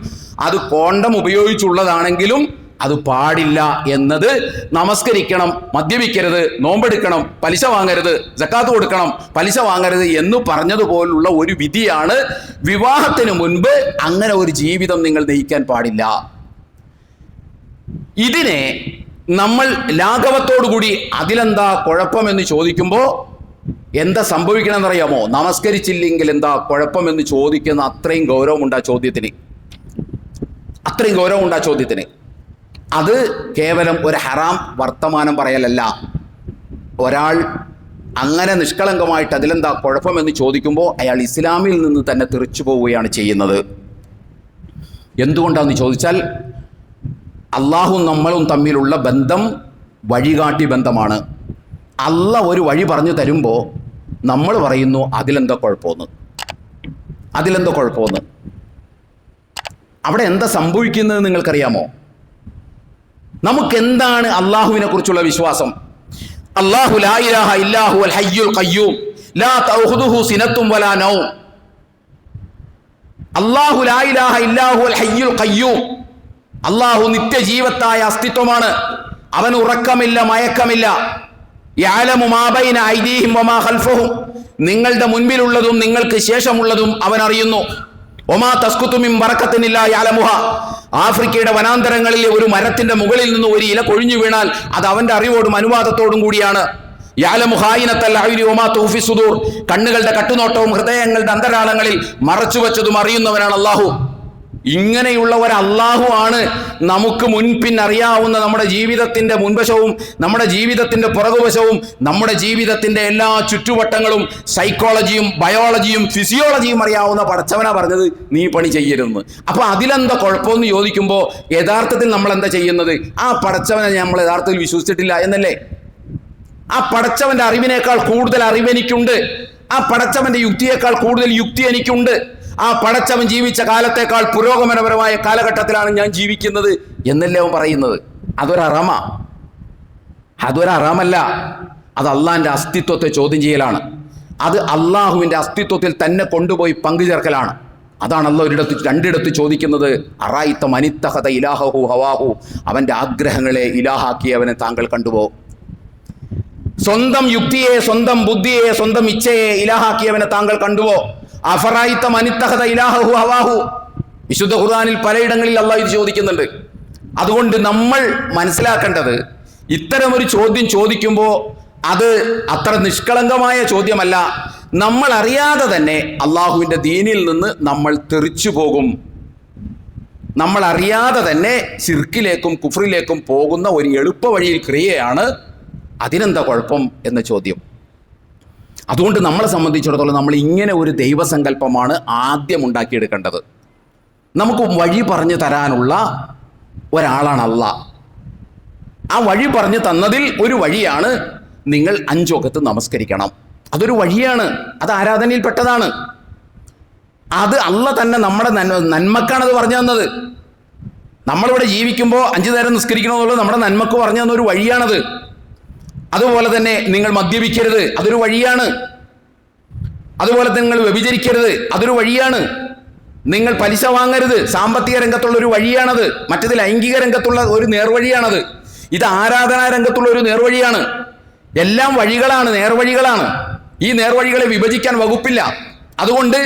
അത് കോണ്ടം ഉപയോഗിച്ചുള്ളതാണെങ്കിലും അത് പാടില്ല എന്നത്, നമസ്കരിക്കണം, മദ്യപിക്കരുത്, നോമ്പെടുക്കണം, പലിശ വാങ്ങരുത്, സക്കാത്ത് കൊടുക്കണം, പലിശ വാങ്ങരുത് എന്ന് പറഞ്ഞതുപോലുള്ള ഒരു വിധിയാണ്. വിവാഹത്തിന് മുൻപ് അങ്ങനെ ഒരു ജീവിതം നിങ്ങൾ നയിക്കാൻ പാടില്ല. ഇതിനെ നമ്മൾ ലാഘവത്തോടുകൂടി അതിലെന്താ കുഴപ്പമെന്ന് ചോദിക്കുമ്പോൾ എന്താ സംഭവിക്കണമെന്നറിയാമോ? നമസ്കരിച്ചില്ലെങ്കിൽ എന്താ കുഴപ്പമെന്ന് ചോദിക്കുന്ന അത്രയും ഗൗരവമുണ്ട് ആ ചോദ്യത്തിന്, അത്രയും ഗൗരവമുണ്ട് ആ ചോദ്യത്തിന്. അത് കേവലം ഒരു ഹറാം വർത്തമാനം പറയലല്ല. ഒരാൾ അങ്ങനെ നിഷ്കളങ്കമായിട്ട് അതിലെന്താ കുഴപ്പമെന്ന് ചോദിക്കുമ്പോൾ അയാൾ ഇസ്ലാമിൽ നിന്ന് തന്നെ തെറിച്ചു പോവുകയാണ് ചെയ്യുന്നത്. എന്തുകൊണ്ടാണെന്ന് ചോദിച്ചാൽ അള്ളാഹും നമ്മളും തമ്മിലുള്ള ബന്ധം വഴികാട്ടി ബന്ധമാണ്. അല്ല ഒരു വഴി പറഞ്ഞു തരുമ്പോൾ നമ്മൾ പറയുന്നു അതിലെന്താ കുഴപ്പമെന്ന്. അവിടെ എന്താ സംഭവിക്കുന്നത് നിങ്ങൾക്കറിയാമോ? നമുക്കെന്താണ് അള്ളാഹുവിനെ കുറിച്ചുള്ള വിശ്വാസം? അല്ലാഹു ലാ ഇലാഹ ഇല്ലാ ഹുവൽ ഹയ്യുൽ ഖയ്യൂം ലാ തഅഖുദുഹു സിനത്തും വലാ നൗം. അല്ലാഹു ലാ ഇലാഹ ഇല്ലാ ഹുവൽ ഹയ്യുൽ ഖയ്യൂം. അല്ലാഹു നിത്യജീവത്തായ അസ്തിത്വമാണ്. അവന് ഉറക്കമില്ല, മയക്കമില്ല. യഅലമു മാ ബൈന ഐദീഹിം വമാ ഖൽഫഹും. നിങ്ങളുടെ മുൻപിലുള്ളതും നിങ്ങൾക്ക് ശേഷമുള്ളതും അവൻ അറിയുന്നു. ഒമാ തസ്കുതു മിൻ ബറകത്തിൻ ഇല്ലാ യഅലമുഹാ. ആഫ്രിക്കയുടെ വനാന്തരങ്ങളിലെ ഒരു മരത്തിന്റെ മുകളിൽ നിന്ന് ഒരു ഇല കൊഴിഞ്ഞു വീണാൽ അത് അവന്റെ അറിവോടും അനുവാദത്തോടും കൂടിയാണ്. യഅലമു ഖായിനത്തൽ അയ്യുനി വമാ തുഖ്ഫി സുദൂർ. കണ്ണുകളുടെ കട്ടുനോട്ടവും ഹൃദയങ്ങളുടെ അന്തരാളങ്ങളിൽ മറച്ചുവെച്ചതും അറിയുന്നവനാണ് അല്ലാഹു. ഇങ്ങനെയുള്ള ഒരു അല്ലാഹു ആണ് നമുക്ക് മുൻപിൻ അറിയാവുന്ന നമ്മുടെ ജീവിതത്തിന്റെ മുൻവശവും നമ്മുടെ ജീവിതത്തിന്റെ പുറകുവശവും നമ്മുടെ ജീവിതത്തിന്റെ എല്ലാ ചുറ്റുവട്ടങ്ങളും സൈക്കോളജിയും ബയോളജിയും ഫിസിയോളജിയും അറിയാവുന്ന പടച്ചവനാ പറഞ്ഞത് നീ പണി ചെയ്യരുതെന്ന്. അപ്പൊ അതിലെന്താ കുഴപ്പമെന്ന് ചോദിക്കുമ്പോൾ യഥാർത്ഥത്തിൽ നമ്മൾ എന്താ ചെയ്യുന്നത്? ആ പടച്ചവനെ നമ്മൾ യഥാർത്ഥത്തിൽ വിശ്വസിച്ചിട്ടില്ല എന്നല്ലേ? ആ പടച്ചവന്റെ അറിവിനേക്കാൾ കൂടുതൽ അറിവെനിക്കുണ്ട്, ആ പടച്ചവന്റെ യുക്തിയേക്കാൾ കൂടുതൽ യുക്തി എനിക്കുണ്ട്, ആ പടച്ചവൻ ജീവിച്ച കാലത്തേക്കാൾ പുരോഗമനപരമായ കാലഘട്ടത്തിലാണ് ഞാൻ ജീവിക്കുന്നത് എന്നല്ലേ അവൻ പറയുന്നത്. അതൊരു അറാമല്ല. അത് അള്ളാഹിന്റെ അസ്തിത്വത്തെ ചോദ്യം ചെയ്യലാണ്. അത് അള്ളാഹുവിന്റെ അസ്തിത്വത്തിൽ തന്നെ കൊണ്ടുപോയി പങ്കുചേർക്കലാണ്. അതാണ് അള്ളാഹ് രണ്ടിടത്ത് ചോദിക്കുന്നത്. അറായിത്ത മനിത്തഹദ ഇലാഹു ഹവാഹു. അവന്റെ ആഗ്രഹങ്ങളെ ഇലാഹാക്കിയവനെ താങ്കൾ കണ്ടുപോ. സ്വന്തം യുക്തിയെ, സ്വന്തം ബുദ്ധിയെ, സ്വന്തം ഇച്ഛയെ ഇലാഹാക്കിയവനെ താങ്കൾ കണ്ടുപോ. അഫറായിത്ത മനിത്തഹദ ഇലാഹു ഹവാഹു. വിശുദ്ധ ഖുർആനിൽ പലയിടങ്ങളിൽ അള്ളാഹ് ഇത് ചോദിക്കുന്നുണ്ട്. അതുകൊണ്ട് നമ്മൾ മനസ്സിലാക്കേണ്ടത്, ഇത്തരമൊരു ചോദ്യം ചോദിക്കുമ്പോൾ അത് അത്ര നിഷ്കളങ്കമായ ചോദ്യമല്ല. നമ്മൾ അറിയാതെ തന്നെ അള്ളാഹുവിൻ്റെ ദീനിൽ നിന്ന് നമ്മൾ തെറിച്ചു പോകും. നമ്മൾ അറിയാതെ തന്നെ ശിർക്കിലേക്കും കുഫ്രിലേക്കും പോകുന്ന ഒരു എളുപ്പ വഴിയിൽ ക്രിയയാണ് അതിനെന്താ കുഴപ്പം എന്ന ചോദ്യം. അതുകൊണ്ട് നമ്മളെ സംബന്ധിച്ചിടത്തോളം നമ്മൾ ഇങ്ങനെ ഒരു ദൈവസങ്കല്പമാണ് ആദ്യം ഉണ്ടാക്കിയെടുക്കേണ്ടത്. നമുക്ക് വഴി പറഞ്ഞു തരാനുള്ള ഒരാളാണ് അള്ളാഹ്. ആ വഴി പറഞ്ഞു തന്നതിൽ ഒരു വഴിയാണ് നിങ്ങൾ 5 വഖത്ത് നമസ്കരിക്കണം. അതൊരു വഴിയാണ്, അത് ആരാധനയിൽപ്പെട്ടതാണ്. അത് അള്ളാഹ് തന്നെ നമ്മുടെ നന്മക്കാണത് പറഞ്ഞു തന്നത്. നമ്മളിവിടെ ജീവിക്കുമ്പോൾ 5 നേരം നിസ്കരിക്കണമെന്നുള്ളത് നമ്മുടെ നന്മക്ക് പറഞ്ഞു തന്ന ഒരു വഴിയാണത്. അതുപോലെ തന്നെ നിങ്ങൾ മദ്യപിക്കരുത്, അതൊരു വഴിയാണ്. അതുപോലെ തന്നെ നിങ്ങൾ വ്യഭിചരിക്കരുത്, അതൊരു വഴിയാണ്. നിങ്ങൾ പലിശ വാങ്ങരുത്, സാമ്പത്തിക രംഗത്തുള്ള ഒരു വഴിയാണത്. മറ്റത് ലൈംഗിക രംഗത്തുള്ള ഒരു നേർവഴിയാണത്. ഇത് ആരാധനാ രംഗത്തുള്ള ഒരു നേർവഴിയാണ്. എല്ലാം വഴികളാണ്, നേർവഴികളാണ്. ഈ നേർവഴികളെ വിഭജിക്കാൻ വകുപ്പില്ല. അതുകൊണ്ട്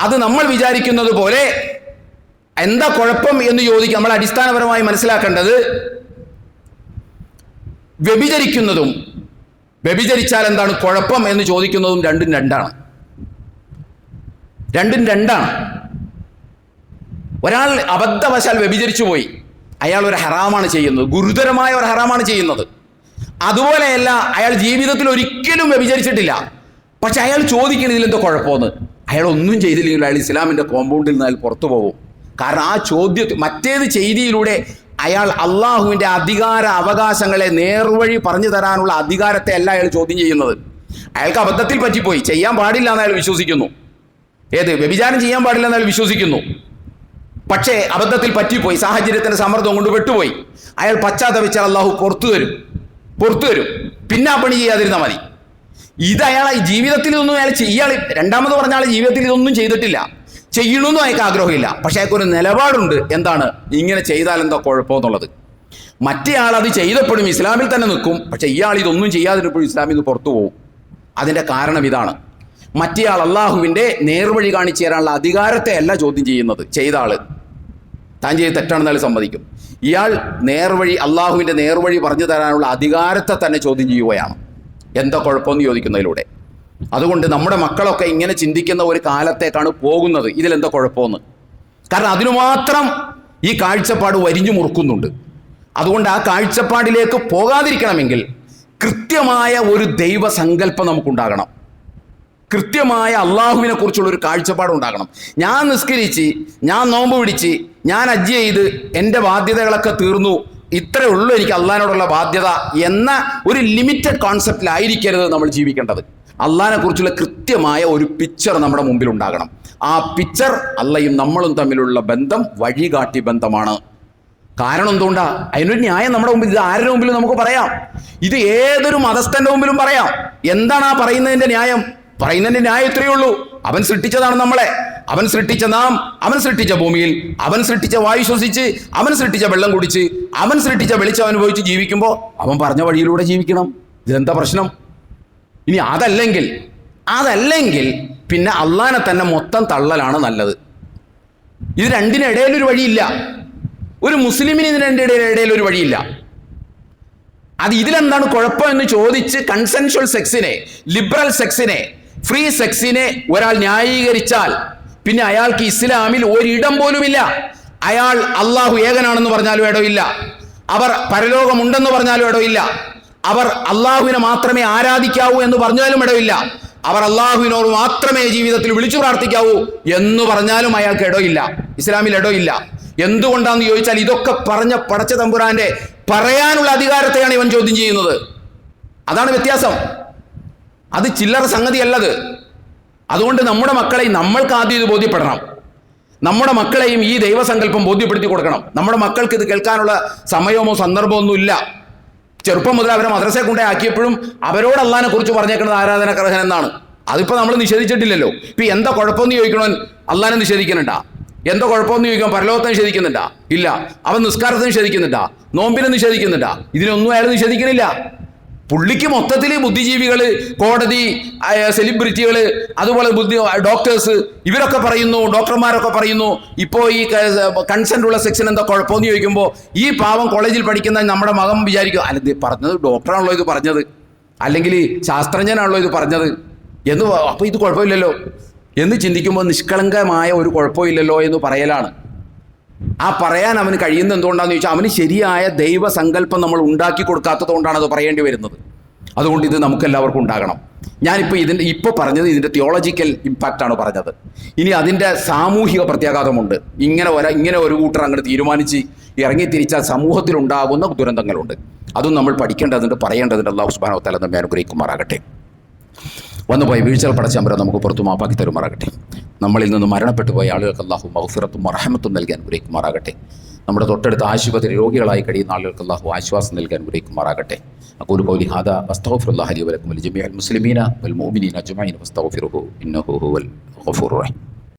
അത് നമ്മൾ വിചാരിക്കുന്നത് പോലെ എന്താ കുഴപ്പം എന്ന് ചോദിക്കുക. നമ്മൾ അടിസ്ഥാനപരമായി മനസ്സിലാക്കേണ്ടത്, വ്യഭിചരിക്കുന്നതും വ്യഭിചരിച്ചാൽ എന്താണ് കുഴപ്പം എന്ന് ചോദിക്കുന്നതും രണ്ടും രണ്ടാണ്. ഒരാൾ അബദ്ധവശാൽ വ്യഭിചരിച്ചു പോയി, അയാൾ ഒരു ഹറാമാണ് ചെയ്യുന്നത്, ഗുരുതരമായ ഒരു ഹറാമാണ് ചെയ്യുന്നത്. അതുപോലെയല്ല അയാൾ ജീവിതത്തിൽ ഒരിക്കലും വ്യഭിചരിച്ചിട്ടില്ല, പക്ഷെ അയാൾ ചോദിക്കണം ഇതിലെന്തോ കുഴപ്പമെന്ന്. അയാൾ ഒന്നും ചെയ്തില്ലെങ്കിൽ അയാൾ ഇസ്ലാമിൻ്റെ കോമ്പൗണ്ടിൽ നിന്ന് അയാൾ പുറത്തു പോകും. കാരണം ആ ചോദ്യത്തിൽ മറ്റേത് ചെയ്തിയിലൂടെ അയാൾ അള്ളാഹുവിൻ്റെ അധികാര അവകാശങ്ങളെ നേർവഴി പറഞ്ഞു തരാനുള്ള അധികാരത്തെ അല്ല അയാൾ ചോദ്യം ചെയ്യുന്നത്. അയാൾക്ക് അബദ്ധത്തിൽ പറ്റിപ്പോയി, ചെയ്യാൻ പാടില്ല എന്ന് അയാൾ വിശ്വസിക്കുന്നു. വ്യഭിചാരം ചെയ്യാൻ പാടില്ല എന്ന് അയാൾ വിശ്വസിക്കുന്നു. പക്ഷേ അബദ്ധത്തിൽ പറ്റിപ്പോയി, സാഹചര്യത്തിൻ്റെ സമ്മർദ്ദം കൊണ്ട് പെട്ടുപോയി. അയാൾ പശ്ചാത്തപിച്ചാൽ അള്ളാഹു പുറത്തു തരും. പിന്നെ ആ പണി ചെയ്യാതിരുന്നാൽ മതി. ഇത് അയാളെ ജീവിതത്തിൽ ഇതൊന്നും ഇയാൾ രണ്ടാമത് പറഞ്ഞ ആൾ ജീവിതത്തിൽ ഇതൊന്നും ചെയ്തിട്ടില്ല, ചെയ്യണമെന്നും അയാൾക്ക് ആഗ്രഹമില്ല. പക്ഷെ അയാൾക്കൊരു നിലപാടുണ്ട്, എന്താണ് ഇങ്ങനെ ചെയ്താൽ എന്താ കുഴപ്പമെന്നുള്ളത്. മറ്റേ ആൾ അത് ചെയ്തപ്പോഴും ഇസ്ലാമിൽ തന്നെ നിൽക്കും, പക്ഷെ ഇയാൾ ഇതൊന്നും ചെയ്യാതിരുന്നപ്പോഴും ഇസ്ലാമിൽ നിന്ന് പുറത്തു പോകും. അതിൻ്റെ കാരണം ഇതാണ്, മറ്റേ ആൾ അള്ളാഹുവിൻ്റെ നേർവഴി കാണിച്ചു തരാനുള്ള അധികാരത്തെ അല്ല ചോദ്യം ചെയ്യുന്നത്. ചെയ്ത ആൾ താൻ ചെയ്ത് തെറ്റാണെന്ന് അയാൾ സമ്മതിക്കും. ഇയാൾ നേർവഴി, അള്ളാഹുവിൻ്റെ നേർവഴി പറഞ്ഞു തരാനുള്ള അധികാരത്തെ തന്നെ ചോദ്യം ചെയ്യുകയാണ്, എന്താ കുഴപ്പമെന്ന് ചോദിക്കുന്നതിലൂടെ. അതുകൊണ്ട് നമ്മുടെ മക്കളൊക്കെ ഇങ്ങനെ ചിന്തിക്കുന്ന ഒരു കാലത്തേക്കാണ് പോകുന്നത്, ഇതിലെന്താ കുഴപ്പമെന്ന്. കാരണം അതിനു മാത്രം ഈ കാഴ്ചപ്പാട് വരിഞ്ഞു മുറുക്കുന്നുണ്ട്. അതുകൊണ്ട് ആ കാഴ്ചപ്പാടിലേക്ക് പോകാതിരിക്കണമെങ്കിൽ കൃത്യമായ ഒരു ദൈവസങ്കല്പം നമുക്കുണ്ടാകണം, കൃത്യമായ അള്ളാഹുവിനെ കുറിച്ചുള്ള ഒരു കാഴ്ചപ്പാടുണ്ടാകണം. ഞാൻ നിസ്കരിച്ച്, ഞാൻ നോമ്പ് പിടിച്ച്, ഞാൻ ഹജ്ജ് ചെയ്ത് എൻ്റെ ബാധ്യതകളൊക്കെ തീർന്നു, ഇത്രയേ ഉള്ളൂ എനിക്ക് അള്ളാഹിനോടുള്ള ബാധ്യത എന്ന ഒരു ലിമിറ്റഡ് കോൺസെപ്റ്റിലായിരിക്കരുത് നമ്മൾ ജീവിക്കേണ്ടത്. അള്ളാഹിനെ കുറിച്ചുള്ള കൃത്യമായ ഒരു പിക്ചർ നമ്മുടെ മുമ്പിൽ ഉണ്ടാകണം. ആ പിക്ചർ അള്ളയും നമ്മളും തമ്മിലുള്ള ബന്ധം വഴികാട്ടി ബന്ധമാണ്. കാരണം എന്തുകൊണ്ടാ? അതിനൊരു ന്യായം നമ്മുടെ മുമ്പിൽ, ഇത് ആരുടെ മുമ്പിലും നമുക്ക് പറയാം, ഇത് ഏതൊരു മതസ്ഥന്റെ മുമ്പിലും പറയാം. എന്താണ് ആ പറയുന്നതിന്റെ ന്യായം? പറയുന്നതിന്റെ ന്യായം ഇത്രയേ ഉള്ളൂ, അവൻ സൃഷ്ടിച്ചതാണ് നമ്മളെ, അവൻ സൃഷ്ടിച്ച നാം, അവൻ സൃഷ്ടിച്ച ഭൂമിയിൽ, അവൻ സൃഷ്ടിച്ച വായു ശ്വസിച്ച്, അവൻ സൃഷ്ടിച്ച വെള്ളം കുടിച്ച്, അവൻ സൃഷ്ടിച്ച വെളിച്ചം അനുഭവിച്ച് ജീവിക്കുമ്പോൾ അവൻ പറഞ്ഞ വഴിയിലൂടെ ജീവിക്കണം. ഇതെന്താ പ്രശ്നം? ഇനി അതല്ലെങ്കിൽ പിന്നെ അള്ളാനെ തന്നെ മൊത്തം തള്ളലാണ് നല്ലത്. ഇത് രണ്ടിനിടയിലൊരു വഴിയില്ല. ഒരു മുസ്ലിമിന് ഇതിന് ഇടയിൽ ഒരു വഴിയില്ല. അത് ഇതിലെന്താണ് കുഴപ്പം എന്ന് ചോദിച്ച് കൺസെൻഷ്വൽ സെക്സിനെ, ലിബറൽ സെക്സിനെ, ഫ്രീ സെക്സിനെ ഒരാൾ ന്യായീകരിച്ചാൽ പിന്നെ അയാൾക്ക് ഇസ്ലാമിൽ ഒരിടം പോലുമില്ല. അയാൾ അള്ളാഹു ഏകനാണെന്ന് പറഞ്ഞാലും ഇടമില്ല, അവർ പരലോകമുണ്ടെന്ന് പറഞ്ഞാലും ഇടമില്ല, അവർ അള്ളാഹുവിനെ മാത്രമേ ആരാധിക്കാവൂ എന്ന് പറഞ്ഞാലും ഇടമില്ല, അവർ അള്ളാഹുവിനോട് മാത്രമേ ജീവിതത്തിൽ വിളിച്ചു പ്രാർത്ഥിക്കാവൂ എന്ന് പറഞ്ഞാലും അയാൾക്ക് ഇടമില്ല, ഇസ്ലാമിൽ ഇടമില്ല. എന്തുകൊണ്ടാന്ന് ചോദിച്ചാൽ ഇതൊക്കെ പറഞ്ഞ പടച്ച തമ്പുരാന്റെ പറയാനുള്ള അധികാരത്തെയാണ് ഇവൻ ചോദ്യം ചെയ്യുന്നത്. അതാണ് വ്യത്യാസം. അത് ചില്ലറ സംഗതിയല്ലത്. അതുകൊണ്ട് നമ്മുടെ മക്കളെയും നമ്മൾക്ക് ആദ്യം ഇത് ബോധ്യപ്പെടണം. നമ്മുടെ മക്കളെയും ഈ ദൈവസങ്കല്പം ബോധ്യപ്പെടുത്തി കൊടുക്കണം. നമ്മുടെ മക്കൾക്ക് ഇത് കേൾക്കാനുള്ള സമയമോ സന്ദർഭമോ ഒന്നുമില്ല. ചെറുപ്പം മുതൽ അവരെ മദ്രസയെ കൊണ്ടേ ആക്കിയപ്പോഴും അവരോട് അള്ളാഹിനെ കുറിച്ച് പറഞ്ഞേക്കുന്നത് ആരാധനക്കർഹൻ എന്നാണ്. അതിപ്പോൾ നമ്മൾ നിഷേധിച്ചിട്ടില്ലല്ലോ. ഇപ്പം എന്താ കുഴപ്പമെന്ന് ചോദിക്കണവൻ അള്ളാഹിനെ നിഷേധിക്കുന്നുണ്ടാ? എന്താ കുഴപ്പമെന്ന് ചോദിക്കാൻ പരലോകത്തെ നിഷേധിക്കുന്നുണ്ടാ? ഇല്ല. അവൻ നിസ്കാരത്തെ നിഷേധിക്കുന്നുണ്ടാ? നോമ്പിനെ നിഷേധിക്കുന്നുണ്ടാ? ഇതിനൊന്നും അയാൾ നിഷേധിക്കുന്നില്ല. പുള്ളിക്ക് മൊത്തത്തിൽ ബുദ്ധിജീവികൾ, കോടതി, സെലിബ്രിറ്റികൾ, അതുപോലെ ഡോക്ടേഴ്സ് ഇവരൊക്കെ പറയുന്നു, ഡോക്ടർമാരൊക്കെ പറയുന്നു, ഇപ്പോൾ ഈ കൺസെന്റ് ഉള്ള സെക്ഷൻ എന്താ കുഴപ്പമെന്ന് ചോദിക്കുമ്പോൾ ഈ പാവം കോളേജിൽ പഠിക്കുന്ന നമ്മുടെ മകൻ വിചാരിക്കും, അല്ല ഇത് പറഞ്ഞത് ഡോക്ടറാണല്ലോ ഇത് പറഞ്ഞത്, അല്ലെങ്കിൽ ശാസ്ത്രജ്ഞനാണല്ലോ ഇത് പറഞ്ഞത് എന്ന്, അപ്പോൾ ഇത് കുഴപ്പമില്ലല്ലോ എന്ന് ചിന്തിക്കുമ്പോൾ നിഷ്കളങ്കമായ ഒരു കുഴപ്പമില്ലല്ലോ എന്ന് പറയലാണ്. ആ പറയാൻ അവന് കഴിയുന്നത് എന്തുകൊണ്ടാണെന്ന് ചോദിച്ചാൽ അവന് ശരിയായ ദൈവസങ്കല്പം നമ്മൾ ഉണ്ടാക്കി കൊടുക്കാത്തത് കൊണ്ടാണ് അത് പറയേണ്ടി വരുന്നത്. അതുകൊണ്ട് ഇത് നമുക്കെല്ലാവർക്കും ഉണ്ടാകണം. ഞാനിപ്പോൾ ഇപ്പോൾ പറഞ്ഞത് ഇതിൻ്റെ തിയോളജിക്കൽ ഇമ്പാക്റ്റാണ് പറഞ്ഞത്. ഇനി അതിൻ്റെ സാമൂഹിക പ്രത്യാഘാതമുണ്ട്. ഇങ്ങനെ ഒരു കൂട്ടർ അങ്ങോട്ട് തീരുമാനിച്ച് ഇറങ്ങി തിരിച്ചാൽ സമൂഹത്തിലുണ്ടാകുന്ന ദുരന്തങ്ങളുണ്ട്. അതും നമ്മൾ പഠിക്കേണ്ടതുണ്ട്, പറയേണ്ടതുണ്ട്. അല്ലാഹു സുബ്ഹാനഹു വ തആല നമ്മെ അനുഗ്രഹിക്കുമാറാകട്ടെ. വന്നുപോയി വീഴ്ചകൾ പടച്ചമ്പരം നമുക്ക് പുറത്തു മാപ്പാക്കി തരുമാറാകട്ടെ. നമ്മളിൽ നിന്ന് മരണപ്പെട്ടു പോയ ആളുകൾക്ക് അല്ലാഹു മഗ്ഫിറത്തും റഹ്മത്തും നൽകി അനുഗ്രഹിക്കുമാറാകട്ടെ. നമ്മുടെ തൊട്ടടുത്ത ആശുപത്രി രോഗികളായി കഴിയുന്ന ആളുകൾക്ക് അല്ലാഹു ആശ്വാസം നൽകി അനുഗ്രഹിക്കുമാറാകട്ടെ. അഖൂലു ഖൗലി ഹാദാ വസ്തഗ്ഫിറുല്ലാഹ ലി വലക്കും വലിജമീഇൽ മുസ്ലിമീന വൽ മുഅ്മിനീന അജ്മഈൻ ഫസ്തഗ്ഫിറുഹു ഇന്നഹു ഹുവൽ ഗഫൂറുർ റഹീം.